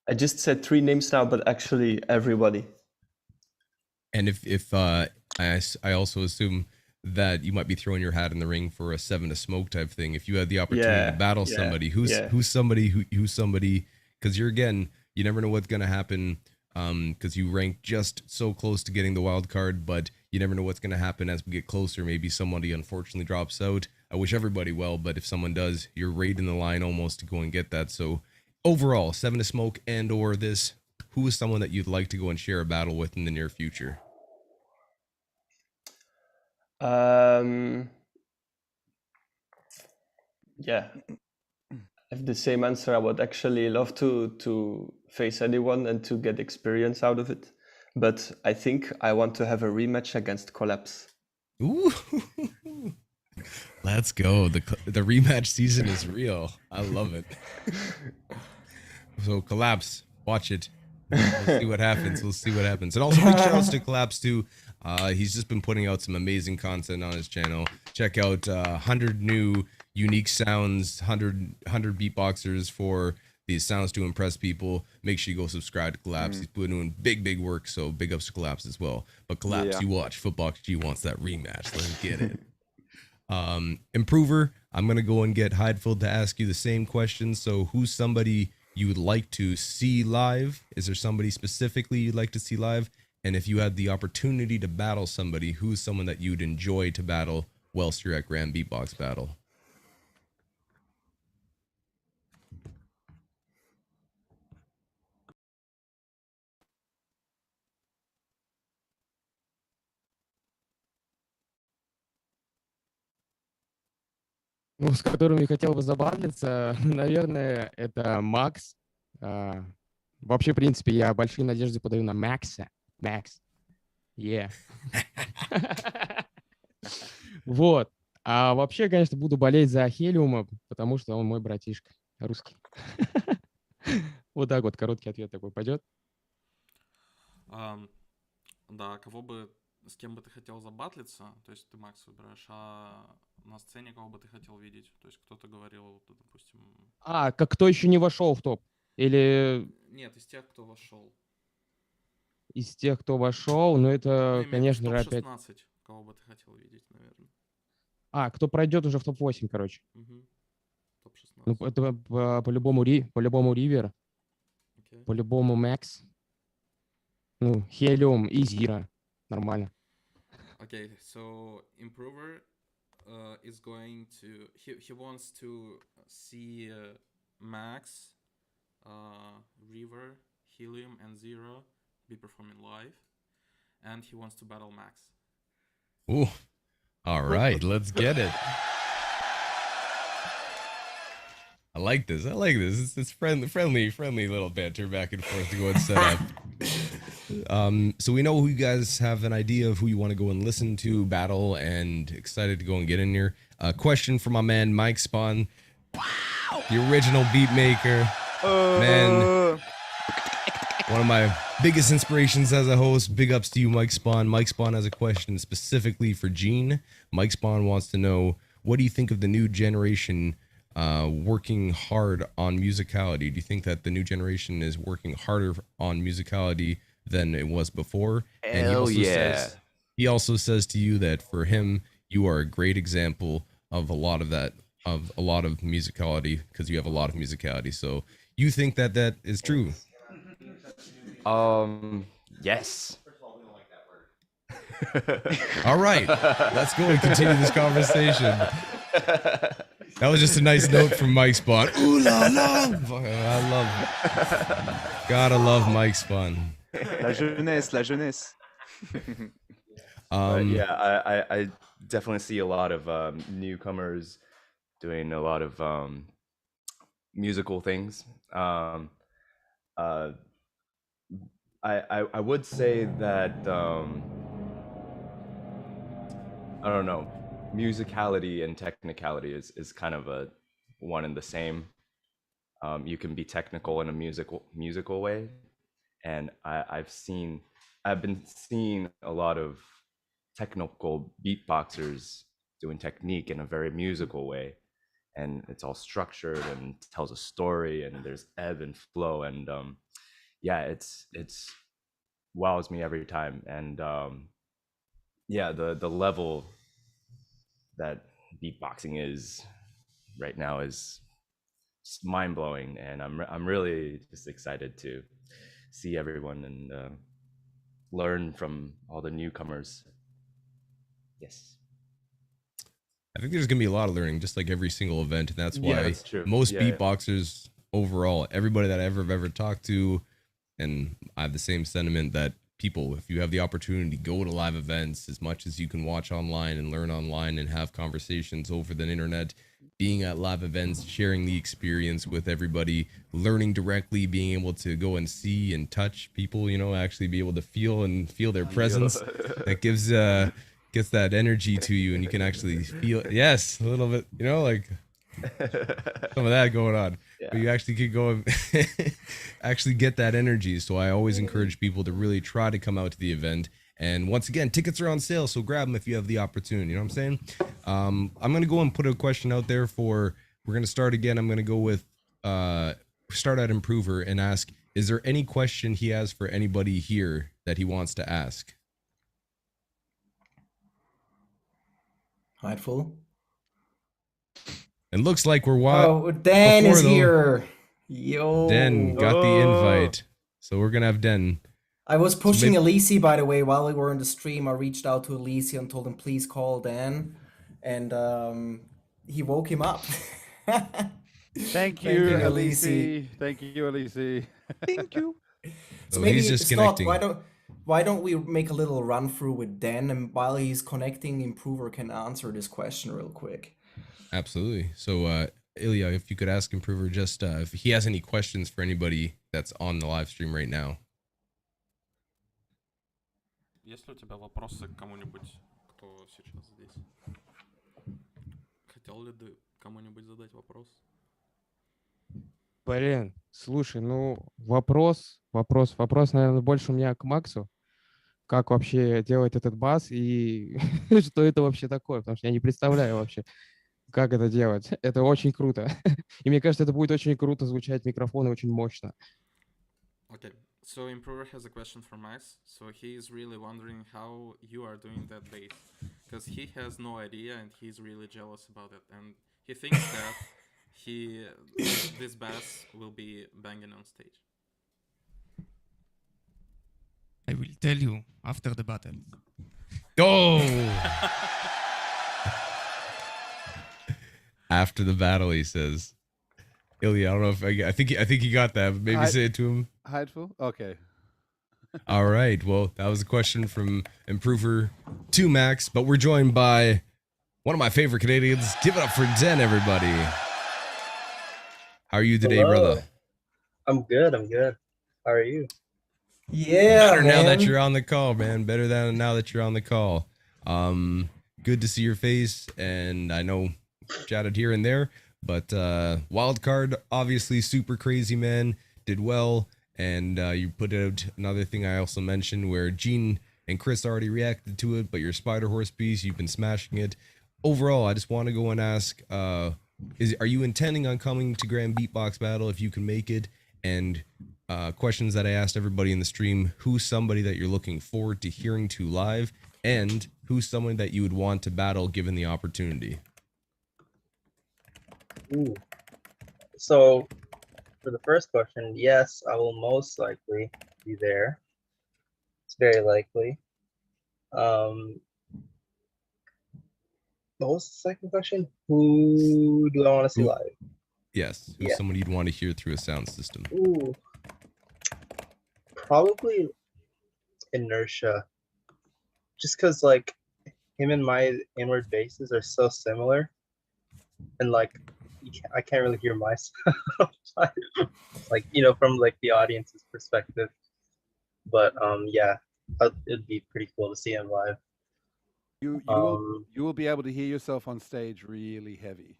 I just said 3 names now, but actually everybody. And if I also assume that you might be throwing your hat in the ring for a 7 to smoke type thing. If you had the opportunity to battle somebody, who's somebody, because you never know what's gonna happen. Because you rank just so close to getting the wild card, but you never know what's gonna happen as we get closer. Maybe somebody unfortunately drops out. I wish everybody well, but if someone does, you're right in the line almost to go and get that. So overall, 7 to smoke and or this, who is someone that you'd like to go and share a battle with in the near future? Yeah, I have the same answer. I would actually love to face anyone and to get experience out of it, but I think I want to have a rematch against Collapse. Ooh, Let's go. The rematch season is real. I love it. So Collapse, watch it. We'll see what happens. We'll see what happens. And also big shout outs to Collapse too. He's just been putting out some amazing content on his channel. Check out 100 new unique sounds, 100 beatboxers for these sounds to impress people. Make sure you go subscribe to Collapse. He's been doing big work, so big ups to Collapse as well. But Collapse, you watch. Footbox G wants that rematch. Let's get it. Improver, I'm gonna go and get Hydeful to ask you the same question. So who's somebody you would like to see live? Is there somebody specifically you'd like to see live? And if you had the opportunity to battle somebody, who's someone that you'd enjoy to battle whilst you're at Grand Beatbox Battle? Ну, с которыми хотел бы забавиться, наверное, это Макс. Вообще, в принципе, я большие надежды подаю на Макса. Макс. Yeah. Вот. А вообще, конечно, буду болеть за Хелиума, потому что он мой братишка русский. Вот так вот, короткий ответ такой пойдет. Да, с кем бы ты хотел забатлиться, то есть ты Макс выбираешь, а на сцене кого бы ты хотел видеть? То есть кто-то говорил, допустим... Как кто еще не вошел в топ? Или... Нет, из тех, кто вошел. Из тех, кто вошел, ну это, Ну, конечно же, опять... топ-16, кого бы ты хотел видеть, наверное. Кто пройдет уже в топ-8, короче. Топ-16. Ну, это по-любому Ривер, по-любому Макс, ну, Хелиум и Зира. Нормально. Okay, so Improver is going to... He wants to see Max, River, Helium, and Zero be performing live. And he wants to battle Max. Ooh. All right, let's get it. I like this. It's friendly little banter back and forth to go and set up. So we know who you guys have an idea of who you want to go and listen to, battle, and excited to go and get in here. Question from my man Mike Spawn. Wow! The original beat maker. Man, one of my biggest inspirations as a host. Big ups to you, Mike Spawn. Mike Spawn has a question specifically for Gene. Mike Spawn wants to know, what do you think of the new generation working hard on musicality? Do you think that the new generation is working harder on musicality than it was before? And he also says to you that for him, you are a great example of a lot of musicality, because you have a lot of musicality. So you think that that is true? Yes. All right, let's go and continue this conversation. That was just a nice note from Mike Spawn. Ooh la la! I love it. Gotta love Mike Spawn. La jeunesse. I definitely see a lot of newcomers doing a lot of musical things. I would say that I don't know, musicality and technicality is kind of a one and the same. You can be technical in a musical way, and I've been seeing a lot of technical beatboxers doing technique in a very musical way, and it's all structured and tells a story, and there's ebb and flow, and it's wows me every time. And the level that beatboxing is right now is just mind-blowing, and I'm really just excited to see everyone and learn from all the newcomers. Yes. I think there's gonna be a lot of learning, just like every single event, and that's why that's true. Most beatboxers overall, everybody that I've ever talked to, and I have the same sentiment that people, if you have the opportunity, go to live events as much as you can, watch online and learn online and have conversations over the internet. Being at live events, sharing the experience with everybody, learning directly, being able to go and see and touch people, actually be able to feel their presence. That gives gets that energy to you, and you can actually feel. Yes, a little bit. You know, like some of that going on. Yeah. But you actually could go and actually get that energy. So I always encourage people to really try to come out to the event. And once again, tickets are on sale, so grab them if you have the opportunity. You know what I'm saying? I'm going to go and put a question out there for, we're going to start again. I'm going to go with, start at Improver and ask, is there any question he has for anybody here that he wants to ask? Hideful. It looks like we're Oh, Dan is here. Yo. Den got the invite. So we're going to have Den. I was pushing Elise, by the way, while we were in the stream. I reached out to Elise and told him, please call Dan. And he woke him up. Thank you, Elise. Thank you, Elise. Thank you. So maybe, he's just Scott, why don't we make a little run through with Dan, and while he's connecting, Improver can answer this question real quick. Absolutely. So, Ilya, if you could ask Improver just if he has any questions for anybody that's on the live stream right now. Есть ли у тебя вопросы к кому-нибудь, кто сейчас здесь? Хотел ли ты кому-нибудь задать вопрос? Блин, слушай, ну вопрос, наверное, больше у меня к Максу. Как вообще делать этот бас и что это вообще такое? Потому что я не представляю вообще, как это делать. Это очень круто. И мне кажется, это будет очень круто звучать микрофон и очень мощно. Okay, so Improver has a question for Max. So he is really wondering how you are doing that bass, because he has no idea and he's really jealous about it, and he thinks that this bass will be banging on stage. I will tell you after the battle. Go! After the battle, he says. Ilya, I don't know if I think he got that, but maybe say it to him. Hideful? Okay. All right. Well, that was a question from Improver to Max, but we're joined by one of my favorite Canadians. Give it up for Den, everybody. How are you today, brother? I'm good. How are you? Yeah, better now that you're on the call, man. Better than now that you're on the call. Good to see your face, and I know chatted here and there, but Wildcard, obviously super crazy, man. Did well, and you put out another thing I also mentioned where Gene and Chris already reacted to it, but your Spider Horse piece, you've been smashing it. Overall, I just want to go and ask, are you intending on coming to Grand Beatbox Battle if you can make it? And questions that I asked everybody in the stream: who's somebody that you're looking forward to hearing to live, and who's someone that you would want to battle given the opportunity? Ooh. So for the first question, yes, I will most likely be there. It's very likely. What was the second question? Who do I want to see live? Yes, who's someone you'd want to hear through a sound system? Ooh. Probably Inertia. Just because like him and my inward basses are so similar, and like I can't really hear myself like, you know, from like the audience's perspective. But yeah, it'd be pretty cool to see him live. You will be able to hear yourself on stage really heavy.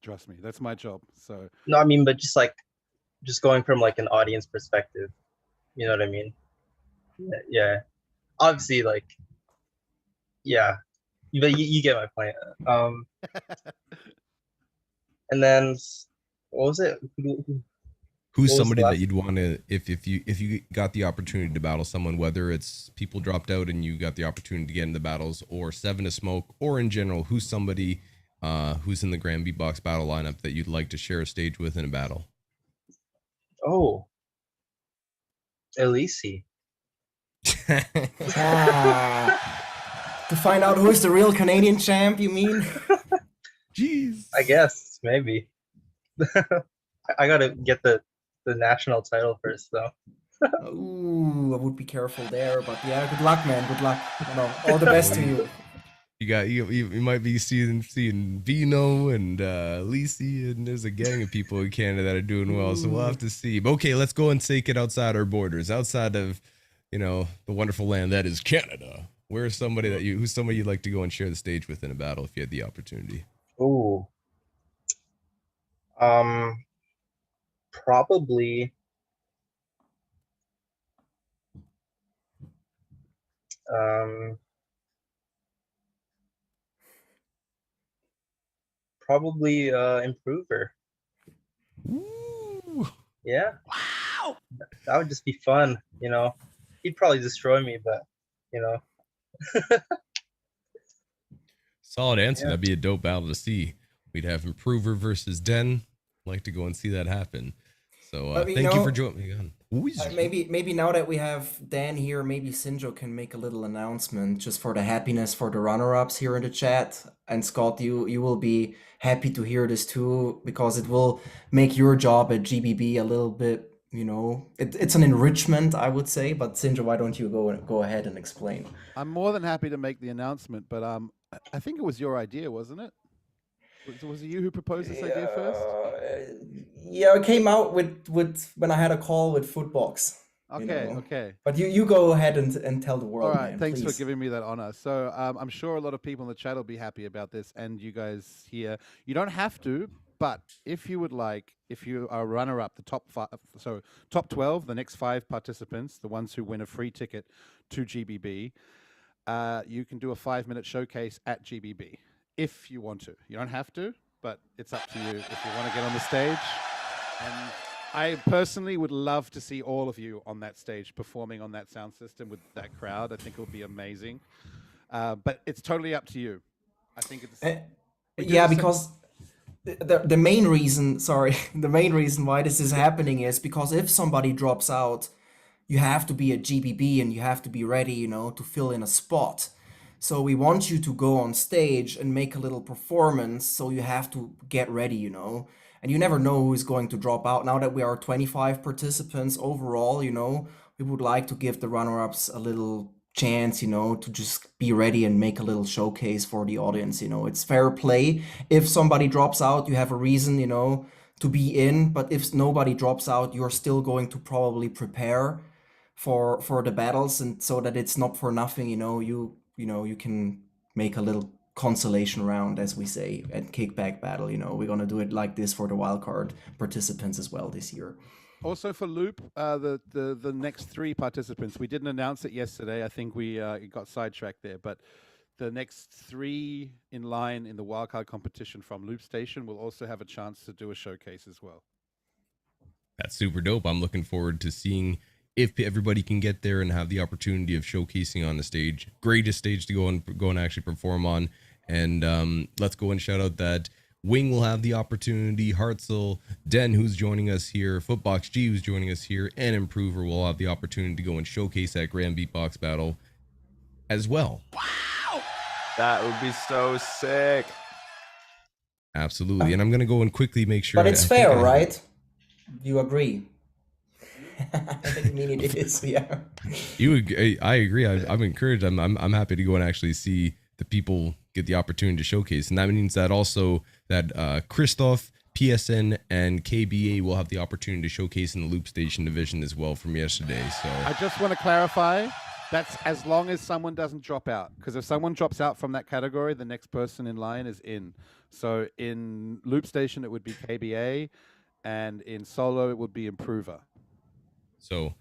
Trust me, that's my job. So no, I mean, but just going from like an audience perspective, you know what I mean? Yeah, obviously, like, yeah, but you get my point. And then what was it? Who's somebody that you'd want to, if you got the opportunity to battle someone, whether it's people dropped out and you got the opportunity to get into battles, or Seven to Smoke, or in general, who's somebody who's in the Grand Beatbox battle lineup that you'd like to share a stage with in a battle? Oh, Elise. To find out who is the real Canadian champ, you mean? Jeez. I guess, maybe. I gotta get the national title first, though. Ooh, I would be careful there, but yeah, good luck, man. Good luck. You know, all the best to you. You might be seeing Vino and Lisi, and there's a gang of people in Canada that are doing well, so we'll have to see. But okay, let's go and take it outside our borders, outside of, you know, the wonderful land that is Canada. Where's somebody who's somebody you'd like to go and share the stage with in a battle if you had the opportunity? Ooh. Probably. Probably Improver. Ooh. Yeah. Wow. That would just be fun, you know. He'd probably destroy me, but you know. Solid answer. Yeah. That'd be a dope battle to see. We'd have Improver versus Den. Like to go and see that happen. So thank you for joining me on. Maybe now that we have Dan here, maybe Sinjo can make a little announcement just for the happiness for the runner-ups here in the chat. And Scott, you will be happy to hear this too, because it will make your job at GBB a little bit, you know, it's an enrichment, I would say. But Sinjo, why don't you go ahead and explain? I'm more than happy to make the announcement, but I think it was your idea, wasn't it? Was it you who proposed this idea first? Yeah, I came out with when I had a call with Footbox. Okay, okay. But you go ahead and tell the world, All right, man, thanks please. for giving me that honor. So I'm sure a lot of people in the chat will be happy about this, and you guys here. You don't have to, but if you would like, if you are runner-up, the top 12, the next 5 participants, the ones who win a free ticket to GBB, you can do a 5-minute showcase at GBB if you want to. You don't have to, but it's up to you if you want to get on the stage. And I personally would love to see all of you on that stage performing on that sound system with that crowd. I think it would be amazing. But it's totally up to you. I think it's... Yeah, because the main reason, the main reason why this is happening is because if somebody drops out, you have to be at GBB and you have to be ready, you know, to fill in a spot. So we want you to go on stage and make a little performance, so you have to get ready, you know. And you never know who is going to drop out. Now that we are 25 participants overall, you know, we would like to give the runner-ups a little chance, you know, to just be ready and make a little showcase for the audience, you know. It's fair play. If somebody drops out, you have a reason, you know, to be in. But if nobody drops out, you're still going to probably prepare for the battles, and so that it's not for nothing, you know, you can make a little consolation round, as we say, and kickback battle. You know, we're gonna do it like this for the wildcard participants as well this year. Also for Loop, the next 3 participants, we didn't announce it yesterday. I think we got sidetracked there, but the next 3 in line in the wildcard competition from Loop Station will also have a chance to do a showcase as well. That's super dope. I'm looking forward to seeing if everybody can get there and have the opportunity of showcasing on the stage. Greatest stage to go and actually perform on. And let's go and shout out that Wing will have the opportunity, Hartzell, Den, who's joining us here, Footbox G, who's joining us here, and Improver will have the opportunity to go and showcase that Grand Beatbox battle as well. Wow! That would be so sick. Absolutely. And I'm going to go and quickly make sure. But it's fair, right? You agree? I mean, it is, yeah. I agree. I'm encouraged. I'm happy to go and actually see the people get the opportunity to showcase, and that means that also that Christoph, PSN, and KBA will have the opportunity to showcase in the Loop Station division as well from yesterday. So I just want to clarify, that's as long as someone doesn't drop out, because if someone drops out from that category, the next person in line is in. So in Loop Station, it would be KBA, and in solo, it would be Improver. So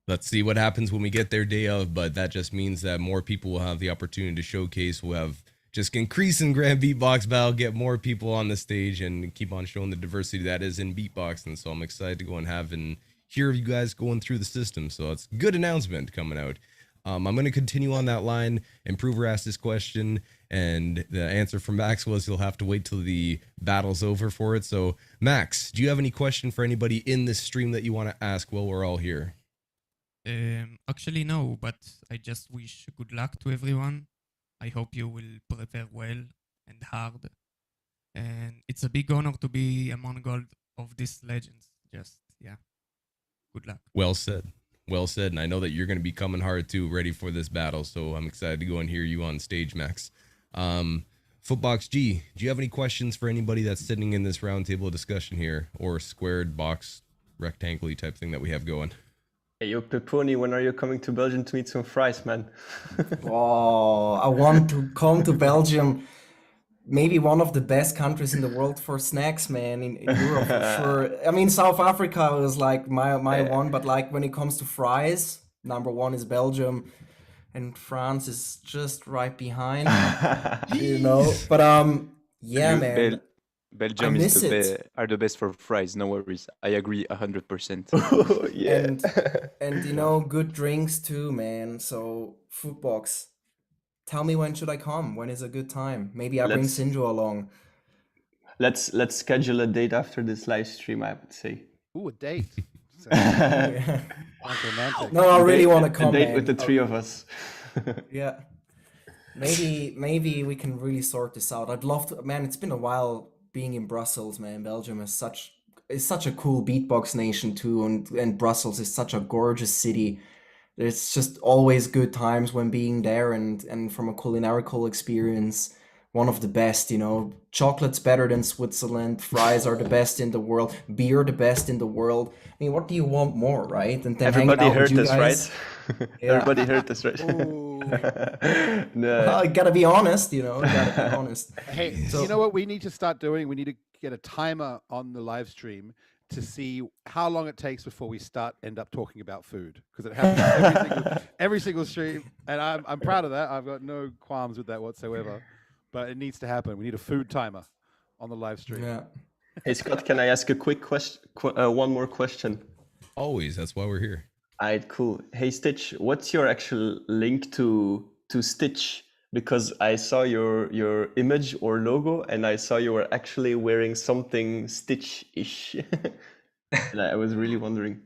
let's see what happens when we get there day of, but that just means that more people will have the opportunity to showcase. We'll have just increase in Grand Beatbox Battle, get more people on the stage, and keep on showing the diversity that is in beatbox. And so I'm excited to go and have and hear you guys going through the system. So it's a good announcement coming out. I'm going to continue on that line. Improver asked this question, and the answer from Max was he'll have to wait till the battle's over for it. So, Max, do you have any question for anybody in this stream that you want to ask while we're all here? Actually, no, but I just wish good luck to everyone. I hope you will prepare well and hard. And it's a big honor to be among all of these legends. Just, yeah, good luck. Well said. Well said, and I know that you're going to be coming hard too, ready for this battle, so I'm excited to go and hear you on stage, Max. Footbox G, do you have any questions for anybody that's sitting in this roundtable discussion here, or squared box, rectangle type thing that we have going? Hey, yo, Pepouni, when are you coming to Belgium to eat some fries, man? Oh, I want to come to Belgium. Maybe one of the best countries in the world for snacks, man, in Europe for sure. I mean, South Africa was like my one, but like when it comes to fries, number one is Belgium, and France is just right behind, you know. But yeah, man, I Belgium is miss it. are the best for fries. No worries. I agree 100%. Oh, yeah. And you know, good drinks too, man. So food box. Tell me when should I come? When is a good time? Maybe I bring Let's Sinjo along. let's schedule a date after this live stream, I would say. Ooh, a date. Yeah. Sounds romantic. No, I really want to A come, date man. with the three of us. Yeah. Maybe we can really sort this out. I'd love to, man, it's been a while being in Brussels, man. Belgium is such a cool beatbox nation too, and Brussels is such a gorgeous city. It's just always good times when being there, and from a culinarical experience, one of the best, you know. Chocolate's better than Switzerland, fries are the best in the world, beer the best in the world. I mean, what do you want more, right? And then hanging Everybody out with heard you this, guys. right? Yeah. Everybody heard this, right? Well, you gotta be honest, you know, you gotta be honest. Hey, So- you know what we need to start doing? We need to get a timer on the live stream to see how long it takes before we end up talking about food, because it happens every single stream, and I'm proud of that. I've got no qualms with that whatsoever, but it needs to happen. We need a food timer on the live stream. Yeah. Hey, Scott, can I ask a quick question? One more question. Always. That's why we're here. Alright, cool. Hey, Stitch, what's your actual link to Stitch? Because I saw your image or logo, and I saw you were actually wearing something Stitch-ish. And I was really wondering.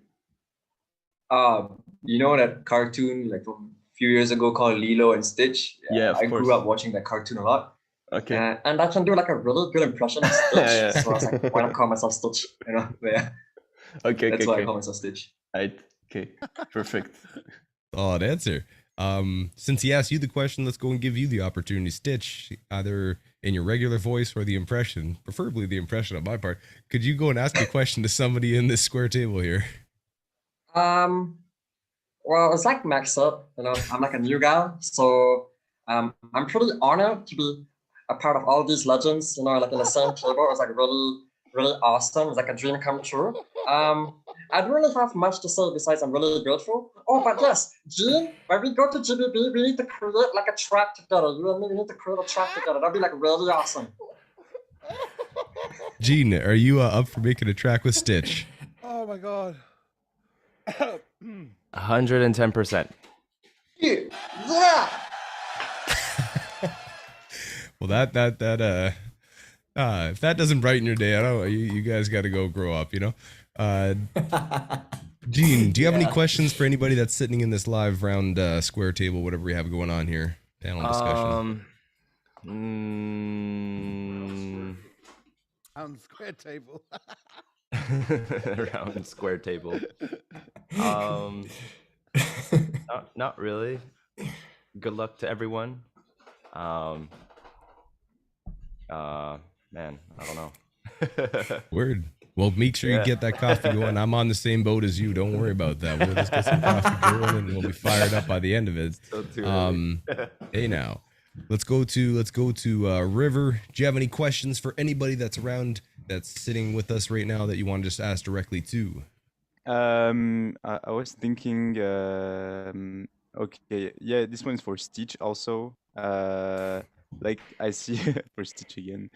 You know that cartoon like from a few years ago called Lilo and Stitch? Yeah, of I course. grew up watching that cartoon a lot. Okay. And I can do like a really good impression of Stitch. Yeah. So I was like, why not call myself Stitch? You know, but yeah. Okay, That's why okay. I call myself Stitch. Right. Okay. Perfect. Solid answer. Since he asked you the question, let's go and give you the opportunity. Stitch, either in your regular voice or the impression, preferably the impression on my part. Could you go and ask a question to somebody in this square table here? Well, it's like Max said, you know, I'm like a new guy, so I'm pretty honored to be a part of all these legends, you know, like in the same table. It's like really, really awesome. It's like a dream come true. I don't really have much to say besides I'm really grateful. Oh, but yes, Gene, when we go to GBB, we need to create like a track together. You and me, we need to create a track together. That'd be like really awesome. Gene, are you up for making a track with Stitch? Oh my god. 110%. Yeah. Well, if that doesn't brighten your day, I don't know. You guys got to go grow up, you know. Gene, do you have any questions for anybody that's sitting in this live round square table, whatever we have going on here, panel discussion? On square table. Round square table. Not really. Good luck to everyone. Man, I don't know. Word. Well, make sure you get that coffee going. I'm on the same boat as you. Don't worry about that. We'll just get some coffee going, and we'll be fired up by the end of it. So too early. Hey, now, let's go to River. Do you have any questions for anybody that's around, that's sitting with us right now, that you want to just ask directly to? I was thinking, okay, yeah, this one's for Stitch also. Like I see for Stitch again.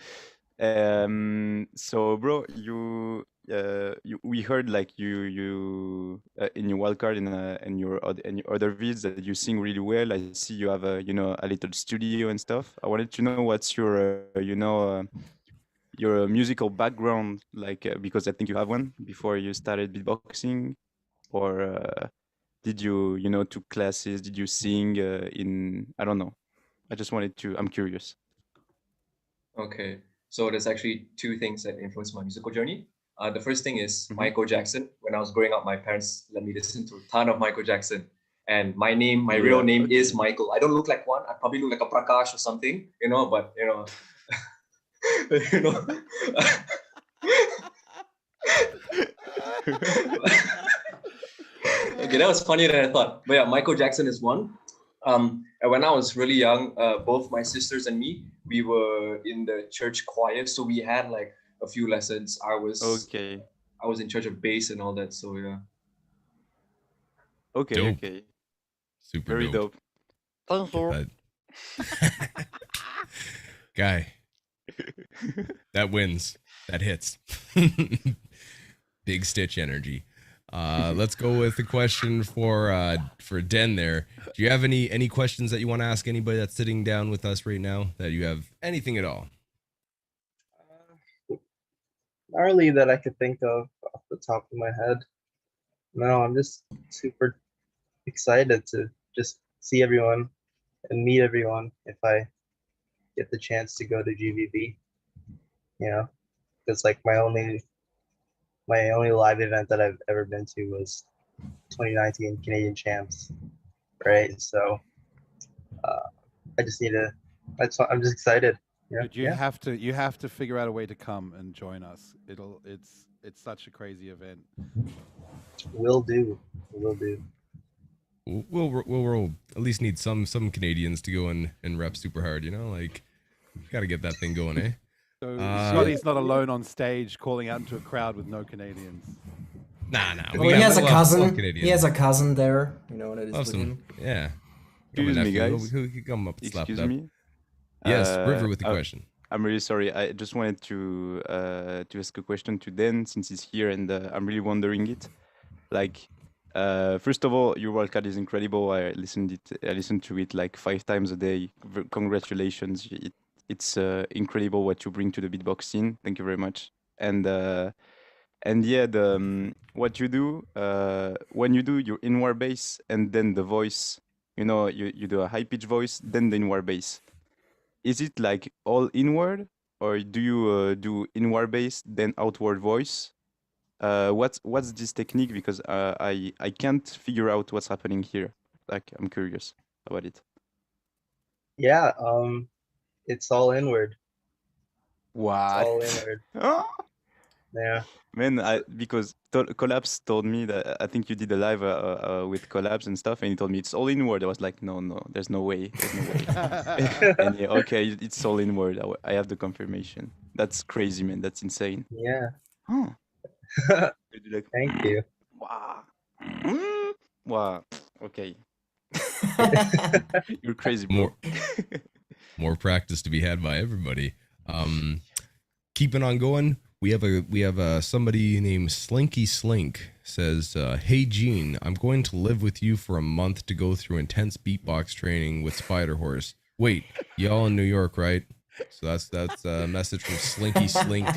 So bro, we heard like you in your wildcard and your other vids that you sing really well. I see you have a little studio and stuff. I wanted to know what's your your musical background, like because I think you have one before you started beatboxing, or did you took classes? Did you sing in, I don't know. I'm curious. Okay, so there's actually two things that influenced my musical journey. The first thing is Michael Jackson. When I was growing up, my parents let me listen to a ton of Michael Jackson. And my real name is Michael. I don't look like one. I probably look like a Prakash or something, but Okay, that was funnier than I thought. But yeah, Michael Jackson is one. And when I was really young, both my sisters and me, we were in the church choir, so we had like a few lessons. I was in charge of bass and all that. So yeah. Okay, Dope. okay. Super Very dope. That- Guy, that wins. That hits. Big Stitch energy. Let's go with the question for Den there. Do you have any questions that you want to ask anybody that's sitting down with us right now? That you have anything at all? Not really that I could think of off the top of my head. No, I'm just super excited to just see everyone and meet everyone if I get the chance to go to GBB. You know, it's like my only live event that I've ever been to was 2019 Canadian Champs, right? So I just need to. I'm just excited. But you have to figure out a way to come and join us. It's such a crazy event. Will do. We'll at least need some Canadians to go and rep super hard. You know, like gotta get that thing going, eh? So Scotty's not alone on stage calling out into a crowd with no Canadians. Nah. Well, he has a cousin. He has a cousin there. You know what it is with him. Yeah. Excuse me, guys. Who could come up and slap it Excuse up? me. Yes, River with the question. I'm really sorry. I just wanted to ask a question to Dan since he's here, and I'm really wondering it. Like, first of all, your Wildcard is incredible. I listened to it like 5 times a day. Congratulations! It's incredible what you bring to the beatbox scene. Thank you very much. And yeah, what you do when you do your inward bass and then the voice, you know, you do a high pitch voice, then the inward bass. Is it like all inward, or do you do inward bass then outward voice? What's this technique? Because I can't figure out what's happening here. Like, I'm curious about it. Yeah, it's all inward. What? It's all inward. Yeah. Man, because Collapse told me that I think you did a live with Collapse and stuff, and he told me it's all inward. I was like, no, there's no way. And yeah, okay, it's all inward. I have the confirmation. That's crazy, man. That's insane. Yeah. Huh. Thank you. Wow. Wow. Okay. You're crazy, bro. More practice to be had by everybody. Keeping on going. We have somebody named Slinky Slink says, "Hey Gene, I'm going to live with you for a month to go through intense beatbox training with Spider Horse. Wait, y'all in New York, right?" So that's a message from Slinky Slink.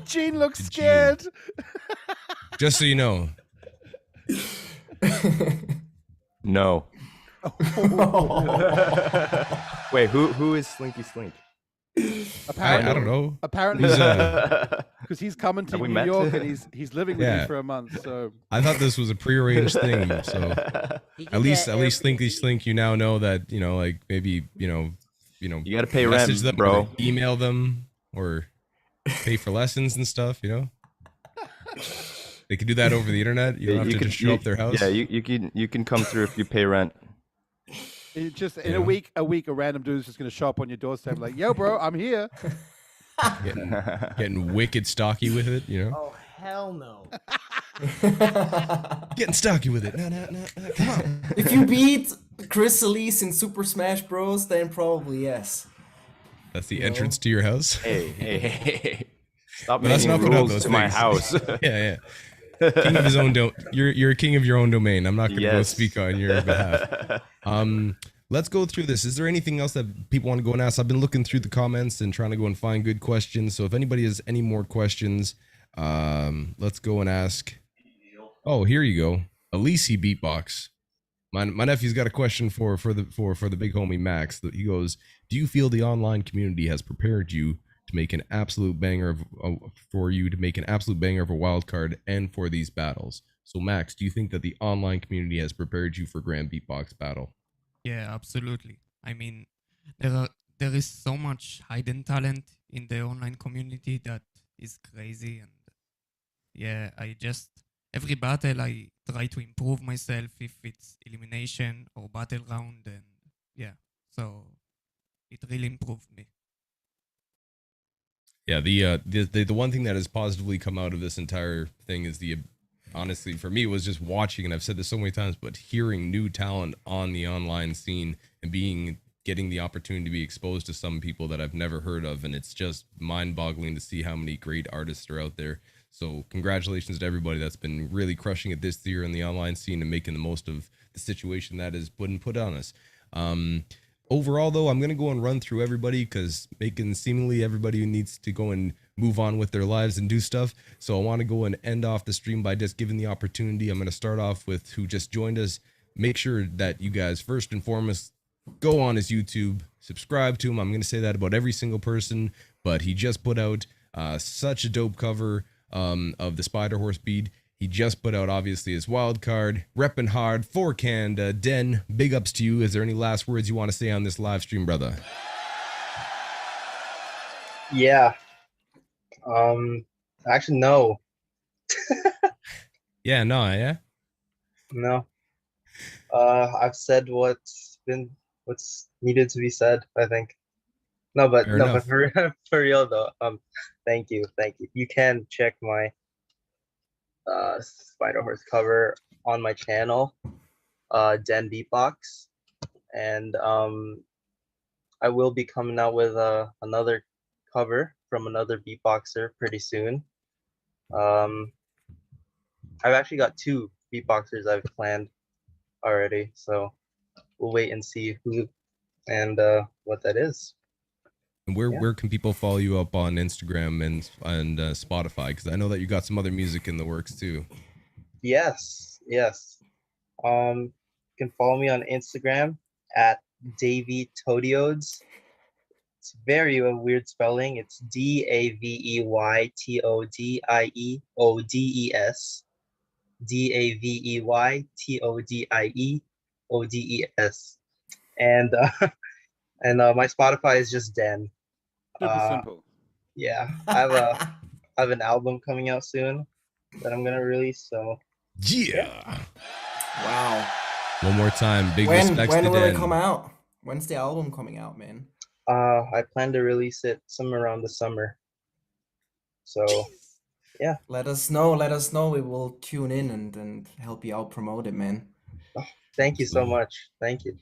Gene looks scared. Just so you know. No. Wait, who is Slinky Slink? Apparently, I don't know. Apparently, because he's coming to Have we New met? York and he's living with you for a month. So I thought this was a prearranged thing. So at least Slinky Slink, you now know that, you know, like maybe you gotta pay message rent, them, bro. or email them, or pay for lessons and stuff. You know, they could do that over the internet. You don't have to just show up their house. Yeah, you can come through if you pay rent. it just in a week, a random dude's just gonna show up on your doorstep like, "Yo, bro, I'm here." Getting wicked stocky with it, you know. Oh hell no! Getting stocky with it. No, come on. If you beat Chris Elise in Super Smash Bros, then probably yes. That's the entrance to your house. Hey. Stop Let's making not put out rules those to my things. house. Yeah. King of his own you're a king of your own domain. I'm not going to go speak on your behalf. Let's go through this. Is there anything else that people want to go and ask? I've been looking through the comments and trying to go and find good questions. So if anybody has any more questions, let's go and ask. Oh, here you go. Elise Beatbox. My nephew's got a question for the big homie Max. He goes, "Do you feel the online community has prepared you to make an absolute banger of a wild card and for these battles?" So Max, do you think that the online community has prepared you for Grand Beatbox Battle? Yeah, absolutely. I mean, there is so much hidden talent in the online community that is crazy, and yeah, I just every battle I try to improve myself if it's elimination or battle round, and yeah, so it really improved me. Yeah, the one thing that has positively come out of this entire thing is honestly for me was just watching, and I've said this so many times, but hearing new talent on the online scene and getting the opportunity to be exposed to some people that I've never heard of, and it's just mind-boggling to see how many great artists are out there. So congratulations to everybody that's been really crushing it this year in the online scene and making the most of the situation that has been put on us. Overall, though, I'm going to go and run through everybody because making seemingly everybody needs to go and move on with their lives and do stuff. So I want to go and end off the stream by just giving the opportunity. I'm going to start off with who just joined us. Make sure that you guys, first and foremost, go on his YouTube, subscribe to him. I'm going to say that about every single person, but he just put out such a dope cover of the Spider Horse bead. He just put out, obviously, his Wildcard, repping hard for Canada. Den, big ups to you. Is there any last words you want to say on this live stream, brother? Yeah. Actually, no. Yeah, no. No. I've said what's needed to be said, I think. No, but Fair no, enough. but for real though, thank you. You can check my Spider Horse cover on my channel, Den Beatbox, and I will be coming out with another cover from another beatboxer pretty soon. I've actually got 2 beatboxers I've planned already, so we'll wait and see who and what that is. And where can people follow you up on Instagram and Spotify? Because I know that you got some other music in the works too. Yes. You can follow me on Instagram at Davey Todiodes. It's very weird spelling. It's DAVEYTODIEODES. DAVEYTODIEODES. And my Spotify is just Den. Super simple. Yeah, I have an album coming out soon that I'm gonna release. So yeah. Wow. One more time, big When respects to will Den. it come out? When's the album coming out, man? I plan to release it somewhere around the summer. So yeah. Let us know. We will tune in and help you out promote it, man. Oh, thank you so much. Thank you.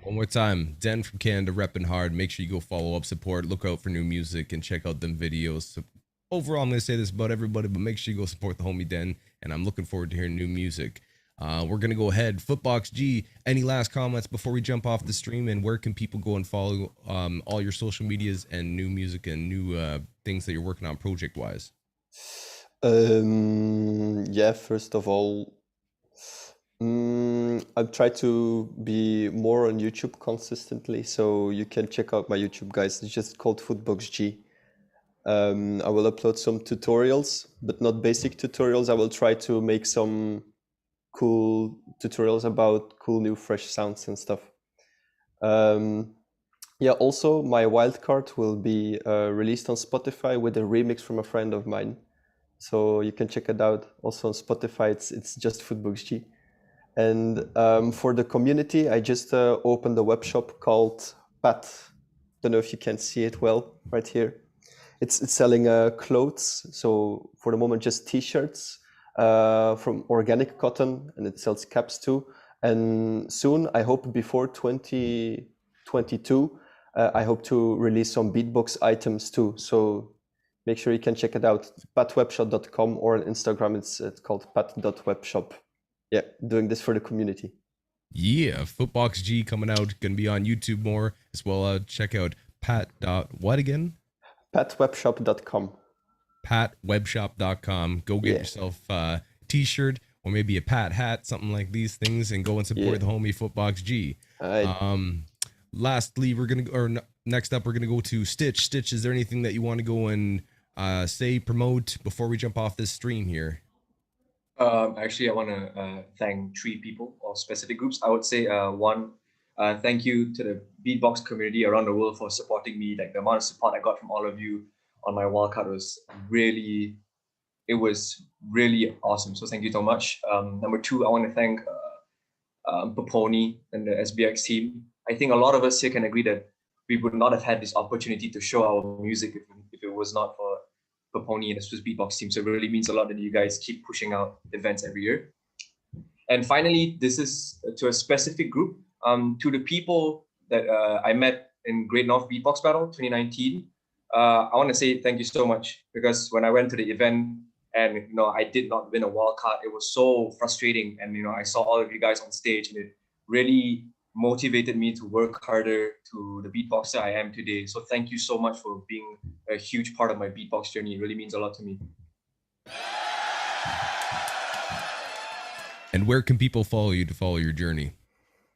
One more time, Den from Canada, repping hard. Make sure you go follow up, support, look out for new music, and check out them videos. So overall, I'm going to say this about everybody, but make sure you go support the homie Den, and I'm looking forward to hearing new music. We're going to go ahead. Footbox G, any last comments before we jump off the stream, and where can people go and follow all your social medias and new music and new things that you're working on project-wise? Yeah, first of all, I've tried to be more on YouTube consistently, so you can check out my YouTube, guys. It's just called Footbox G. I will upload some tutorials, but not basic tutorials. I will try to make some cool tutorials about cool new fresh sounds and stuff. Yeah, also my Wildcard will be released on Spotify with a remix from a friend of mine. So you can check it out also on Spotify. It's just Footbox G. And for the community, I just opened a web shop called Pat. Don't know if you can see it well right here. It's selling clothes. So for the moment, just t-shirts from organic cotton, and it sells caps too. And soon, I hope before 2022, I hope to release some beatbox items too. So make sure you can check it out, patwebshop.com, or on Instagram, it's called pat.webshop. Yeah, doing this for the community. Yeah, Footbox G coming out, gonna be on YouTube more as well. Check out what again? Patwebshop.com. Patwebshop.com. Go get yourself a t-shirt or maybe a Pat hat, something like these things, and go and support the homie Footbox G. Lastly, next up, we're gonna go to Stitch. Stitch, is there anything that you want to go and say, promote before we jump off this stream here? Actually, I want to thank 3 people or specific groups. I would say one, thank you to the beatbox community around the world for supporting me. Like the amount of support I got from all of you on my Wildcard was really it was really awesome. So thank you so much. Number two, I want to thank Pepouni and the SBX team. I think a lot of us here can agree that we would not have had this opportunity to show our music if it was not for Pepouni and the Swiss Beatbox team. So it really means a lot that you guys keep pushing out events every year. And finally, this is to a specific group, to the people that I met in Great North Beatbox Battle 2019. I want to say thank you so much, because when I went to the event and I did not win a wildcard, it was so frustrating. And I saw all of you guys on stage, and it really motivated me to work harder to the beatboxer I am today. So thank you so much for being a huge part of my beatbox journey. It really means a lot to me. And where can people follow you to follow your journey?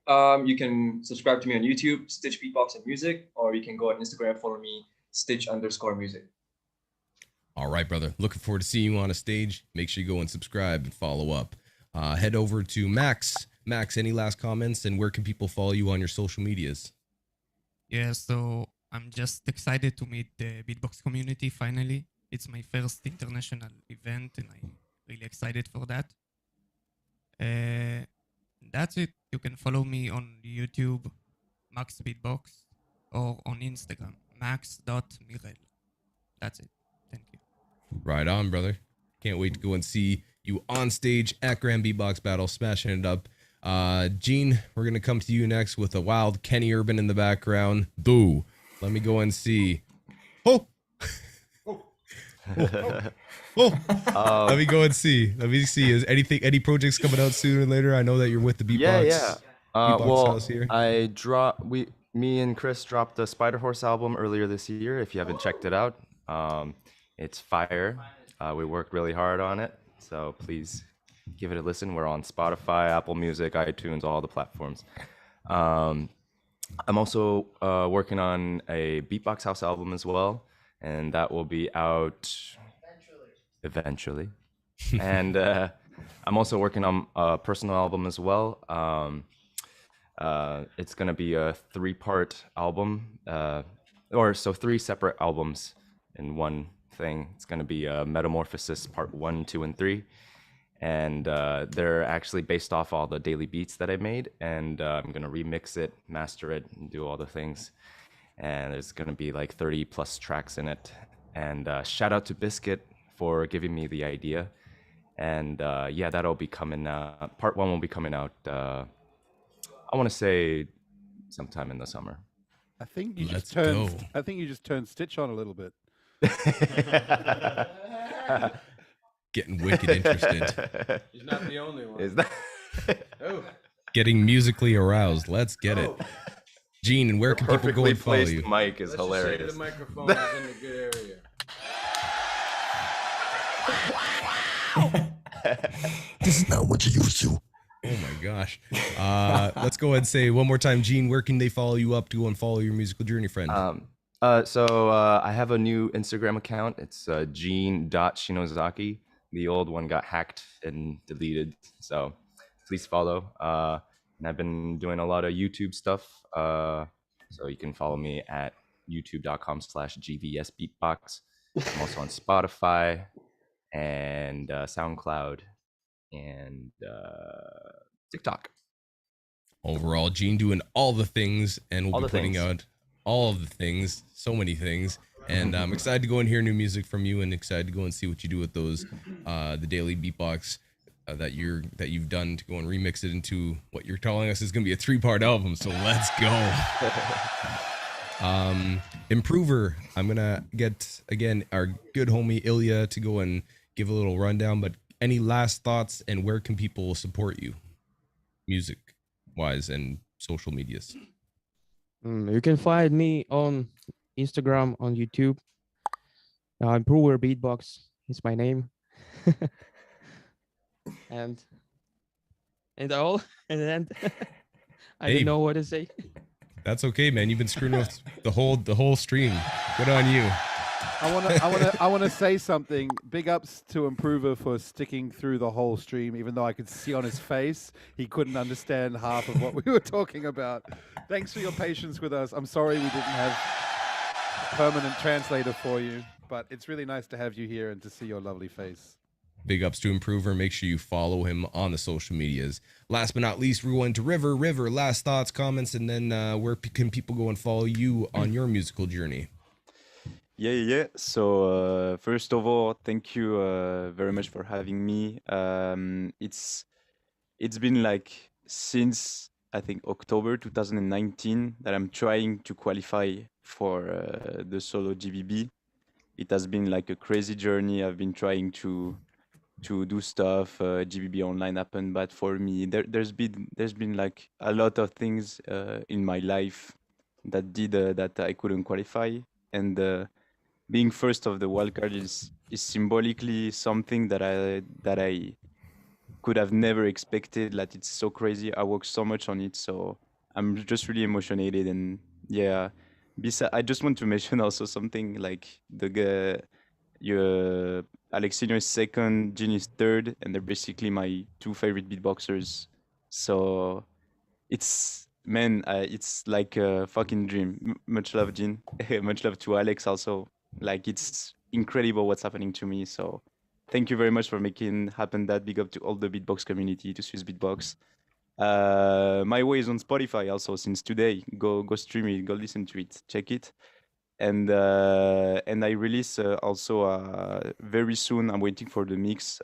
You can subscribe to me on YouTube, Stitch Beatbox and Music, or you can go on Instagram, follow me, Stitch_music. All right, brother. Looking forward to seeing you on a stage. Make sure you go and subscribe and follow up. Head over to Max. Max, any last comments, and where can people follow you on your social medias? Yeah, so I'm just excited to meet the beatbox community finally. It's my first international event, and I'm really excited for that. That's it. You can follow me on YouTube, Max Beatbox, or on Instagram, max.mirel. That's it. Thank you. Right on, brother. Can't wait to go and see you on stage at Grand Beatbox Battle, smashing it up. Gene, we're going to come to you next with a wild Kenny Urban in the background. Boo. Let me go and see. Oh! Let me go and see. Let me see. Is any projects coming out sooner or later? I know that you're with the Beatbox. Well, House here. Me and Chris dropped the Spider Horse album earlier this year. If you haven't checked it out, it's fire. We worked really hard on it, so please give it a listen. We're on Spotify, Apple Music, iTunes, all the platforms. I'm also working on a Beatbox House album as well, and that will be out eventually. And I'm also working on a personal album as well. It's going to be a 3-part album, so 3 separate albums in one thing. It's going to be Metamorphosis Part 1, 2, and 3. And they're actually based off all the daily beats that I made. And I'm going to remix it, master it, and do all the things. And there's going to be like 30 plus tracks in it. And shout out to Biscuit for giving me the idea. And yeah, that'll be coming out. Part 1 will be coming out, I want to say sometime in the summer. I think you just turned Stitch on a little bit. Getting wicked interested. He's not the only one. Is that? Oh. Getting musically aroused. Let's get it. Gene, and where can people go and follow you? Mic is hilarious. Just say the microphone is in a good area. This is not what you used to. Oh my gosh. Let's go ahead and say one more time, Gene, where can they follow you up to go and follow your musical journey, friend? So I have a new Instagram account. It's gene.shinozaki. The old one got hacked and deleted, so please follow. And I've been doing a lot of YouTube stuff, so you can follow me at youtube.com/GVSbeatbox. I'm also on Spotify and SoundCloud and TikTok. Overall, Gene doing all the things, and we'll All be the putting things. out all of the things, so many things. And I'm excited to go and hear new music from you, and excited to go and see what you do with those, the daily beatbox that you've done to go and remix it into what you're telling us is going to be a 3-part album. So let's go. Improver, I'm gonna get again our good homie Ilya to go and give a little rundown, but any last thoughts, and where can people support you music wise and social medias? You can find me on Instagram, on YouTube. Improver Beatbox is my name. and all, and then I don't know what to say. That's okay, man. You've been screwing with the whole stream. Good on you. I want to say something. Big ups to Improver for sticking through the whole stream, even though I could see on his face he couldn't understand half of what we were talking about. Thanks for your patience with us. I'm sorry we didn't have a permanent translator for you, but it's really nice to have you here and to see your lovely face. Big ups to Improver. Make sure you follow him on the social medias. Last but not least, we're going to River. River, last thoughts, comments, and then where can people go and follow you on your musical journey? Yeah. So first of all, thank you very much for having me. It's been like since I think October 2019 that I'm trying to qualify for the solo GBB. It has been like a crazy journey. I've been trying to do stuff. GBB online happened, but for me, there's been like a lot of things in my life that did that I couldn't qualify, and being first of the wildcard is symbolically something that I could have never expected. Like it's so crazy. I worked so much on it, so I'm just really emotionated. And yeah, I just want to mention also something like Alexinho is second, Jin is third, and they're basically my two favorite beatboxers. So it's it's like a fucking dream. Much love, Jin. Much love to Alex also. Like it's incredible what's happening to me. So thank you very much for making happen that. Big up to all the beatbox community, to Swiss Beatbox. My way is on Spotify also since today. Go stream it, go listen to it, check it. And I release also very soon. I'm waiting for the mix.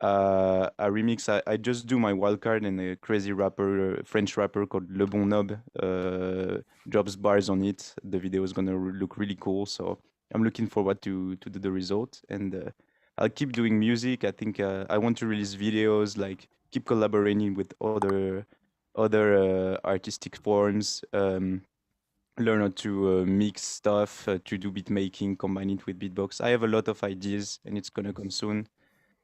A remix. I just do my wildcard, and a crazy rapper, French rapper called Le Bon Nob drops bars on it. The video is gonna look really cool, so I'm looking forward to do the result. And I'll keep doing music. I think I want to release videos, like keep collaborating with other artistic forms. Learn how to mix stuff, to do beat making, combine it with beatbox. I have a lot of ideas, and it's gonna come soon.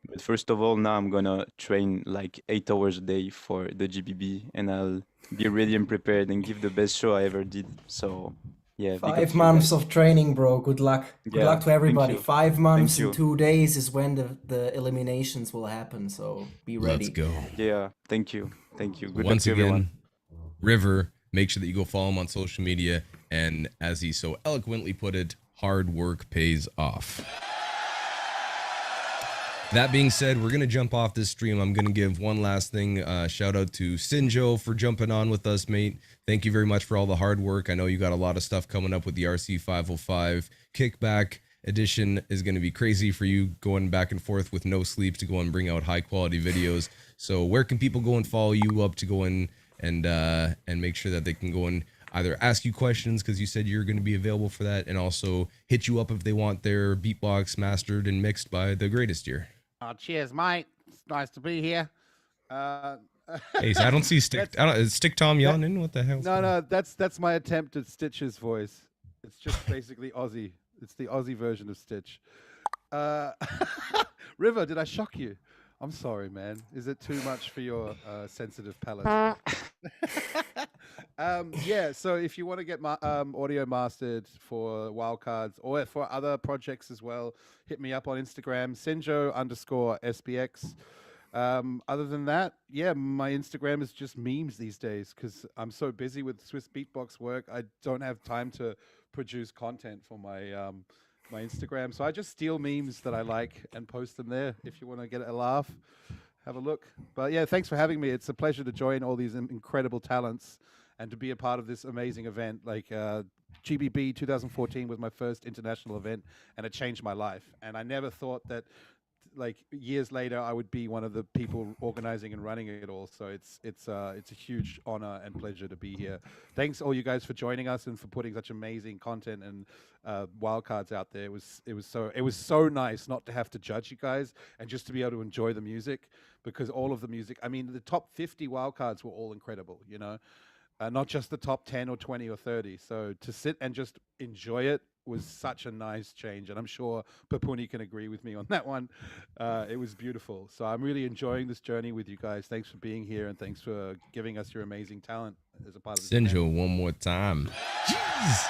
But first of all, now I'm gonna train like 8 hours a day for the GBB, and I'll be ready and prepared and give the best show I ever did. So yeah, big up to 5 you months guys. of training, bro. Good luck. Good Yeah, luck to thank everybody. you. 5 months Thank and you. 2 days is when the eliminations will happen. So be ready. Let's go. Yeah, thank you. Good luck Once to again, everyone. River, make sure that you go follow him on social media. And as he so eloquently put it, hard work pays off. That being said, we're going to jump off this stream. I'm going to give one last thing. Shout out to Sinjo for jumping on with us, mate. Thank you very much for all the hard work. I know you got a lot of stuff coming up with the RC505. Kickback edition is going to be crazy for you, going back and forth with no sleep to go and bring out high quality videos. So where can people go and follow you up to go in and make sure that they can go and either ask you questions, because you said you're going to be available for that, and also hit you up if they want their beatbox mastered and mixed by the greatest here? Cheers, mate. It's nice to be here. Hey, so I don't see Stick. Is Stick Tom yawning? What the hell? No, that's my attempt at Stitch's voice. It's just basically Aussie. It's the Aussie version of Stitch. River, did I shock you? I'm sorry, man. Is it too much for your sensitive palate? Yeah, so if you want to get my audio mastered for Wildcards or for other projects as well, hit me up on Instagram, Sinjo_SBX. Other than that, yeah, my Instagram is just memes these days because I'm so busy with Swiss Beatbox work. I don't have time to produce content for my my Instagram. So I just steal memes that I like and post them there. If you want to get a laugh, have a look. But yeah, thanks for having me. It's a pleasure to join all these incredible talents and to be a part of this amazing event. Like GBB 2014 was my first international event, and it changed my life. And I never thought that, like years later, I would be one of the people organizing and running it all. So it's a huge honor and pleasure to be here. Thanks all you guys for joining us and for putting such amazing content and wildcards out there. It was so nice not to have to judge you guys and just to be able to enjoy the music, because all of the music, I mean, the top 50 wildcards were all incredible, you know. Not just the top 10 or 20 or 30. So to sit and just enjoy it was such a nice change. And I'm sure Pepouni can agree with me on that one. It was beautiful. So I'm really enjoying this journey with you guys. Thanks for being here, and thanks for giving us your amazing talent as a part of this Sinjo, event. one more time. Jeez.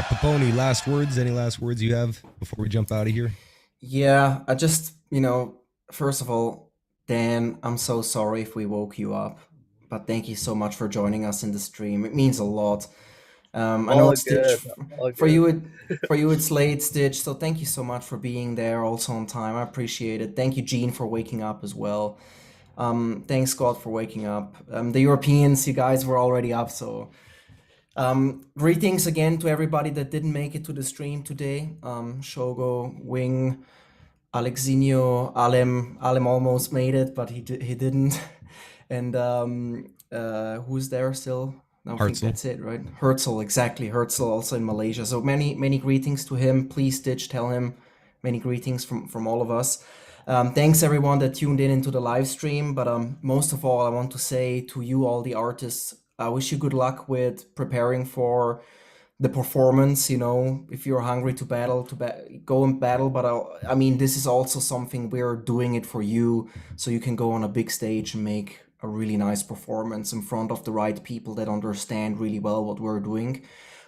Pepouni, last words? Any last words you have before we jump out of here? Yeah, I just, first of all, Dan, I'm so sorry if we woke you up. But thank you so much for joining us in the stream. It means a lot. I know All Stitch, good. All for good. you it's late, Stitch. So thank you so much for being there also on time. I appreciate it. Thank you, Gene, for waking up as well. Thanks, Scott, for waking up. The Europeans, you guys were already up, so greetings again to everybody that didn't make it to the stream today. Shogo, Wing, Alexinho, Alem almost made it, but he didn't. And who's there still? I think Hartzell. that's it, right? Herzl, exactly. Herzl also in Malaysia. So many greetings to him. Please, Stitch, tell him many greetings from all of us. Thanks everyone that tuned in into the live stream. But most of all, I want to say to you, all the artists, I wish you good luck with preparing for the performance. You know, if you're hungry to battle, go and battle. But I mean, this is also something we're doing it for you, so you can go on a big stage and make a really nice performance in front of the right people that understand really well what we're doing.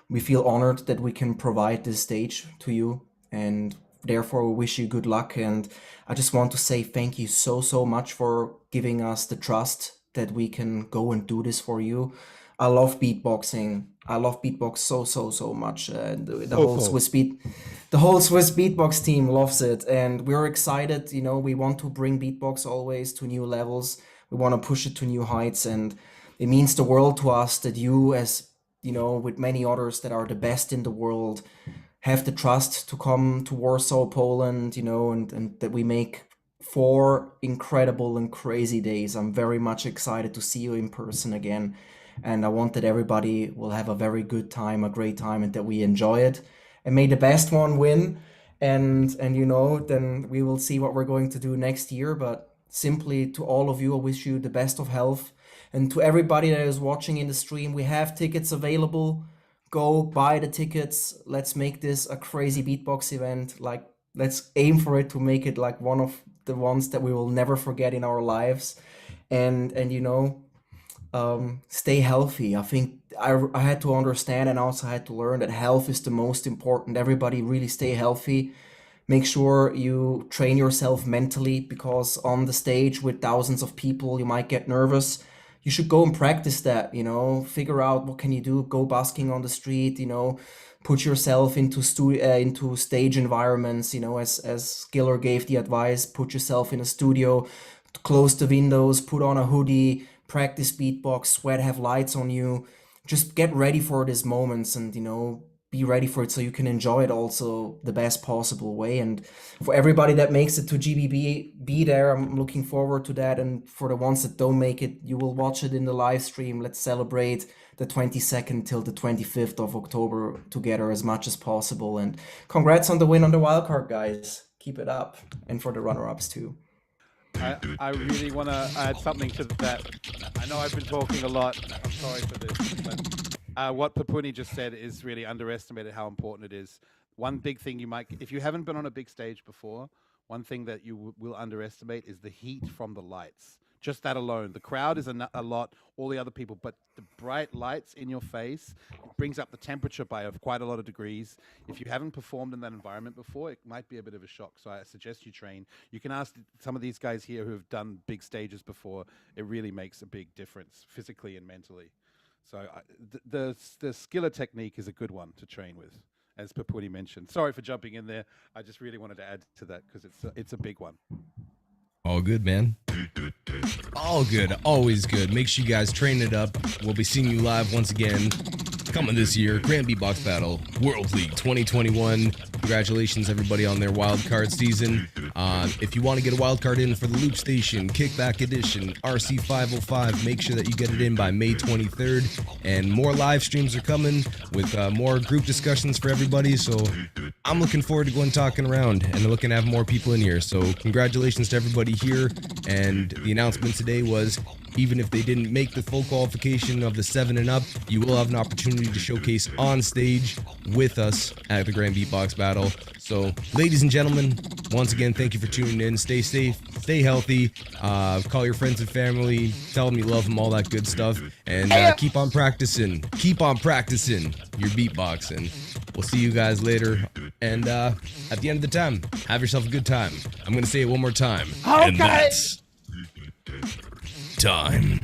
We feel honored that we can provide this stage to you, and therefore we wish you good luck. And I just want to say thank you so much for giving us the trust that we can go and do this for you. I love beatboxing. I love beatbox so much. The whole Swiss beatbox team loves it, and we're excited. You know, we want to bring beatbox always to new levels. We want to push it to new heights, and it means the world to us that you, as you know, with many others that are the best in the world, have the trust to come to Warsaw, Poland, you know, and that we make 4 incredible and crazy days. I'm very much excited to see you in person again, and I want that everybody will have a very good time, a great time, and that we enjoy it, and may the best one win. And you know, then we will see what we're going to do next year. But simply to all of you, I wish you the best of health. And to everybody that is watching in the stream, we have tickets available. Go buy the tickets. Let's make this a crazy beatbox event. Like, let's aim for it to make it like one of the ones that we will never forget in our lives. And you know, stay healthy. I think I had to understand and also had to learn that health is the most important. Everybody really stay healthy. Make sure you train yourself mentally, because on the stage with thousands of people, you might get nervous. You should go and practice that, you know, figure out what can you do, go busking on the street, you know, put yourself into stage environments, you know, as Skiller gave the advice, put yourself in a studio, close the windows, put on a hoodie, practice beatbox, sweat, have lights on you. Just get ready for these moments and, you know, be ready for it so you can enjoy it also the best possible way. And for everybody that makes it to GBB, be there. I'm looking forward to that. And for the ones that don't make it, you will watch it in the live stream. Let's celebrate the 22nd till the 25th of October together as much as possible. And congrats on the win on the wildcard, guys. Keep it up. And for the runner-ups too. I really want to add something to that. I know I've been talking a lot. I'm sorry for this. But what Pepouni just said is really underestimated how important it is. One big thing you might, if you haven't been on a big stage before, one thing that you will underestimate is the heat from the lights. Just that alone. The crowd is a lot, all the other people, but the bright lights in your face brings up the temperature by quite a lot of degrees. If you haven't performed in that environment before, it might be a bit of a shock. So I suggest you train. You can ask some of these guys here who have done big stages before. It really makes a big difference physically and mentally. So the Skiller technique is a good one to train with, as Pepouni mentioned. Sorry for jumping in there. I just really wanted to add to that because it's a big one. All good, man. All good. Always good. Make sure you guys train it up. We'll be seeing you live once again coming this year. Grand Beatbox Battle World League 2021. Congratulations, everybody, on their wildcard season. If you want to get a wildcard in for the Loop Station, Kickback Edition, RC505, make sure that you get it in by May 23rd. And more live streams are coming with more group discussions for everybody. So I'm looking forward to going talking around and looking to have more people in here. So congratulations to everybody here. And the announcement today was, even if they didn't make the full qualification of the 7 and up, you will have an opportunity to showcase on stage with us at the Grand Beatbox Battle. So, ladies and gentlemen, once again, thank you for tuning in. Stay safe, stay healthy, call your friends and family, tell them you love them, all that good stuff, and keep on practicing your beatboxing. We'll see you guys later, and at the end of the time, have yourself a good time. I'm going to say it one more time, and that's time.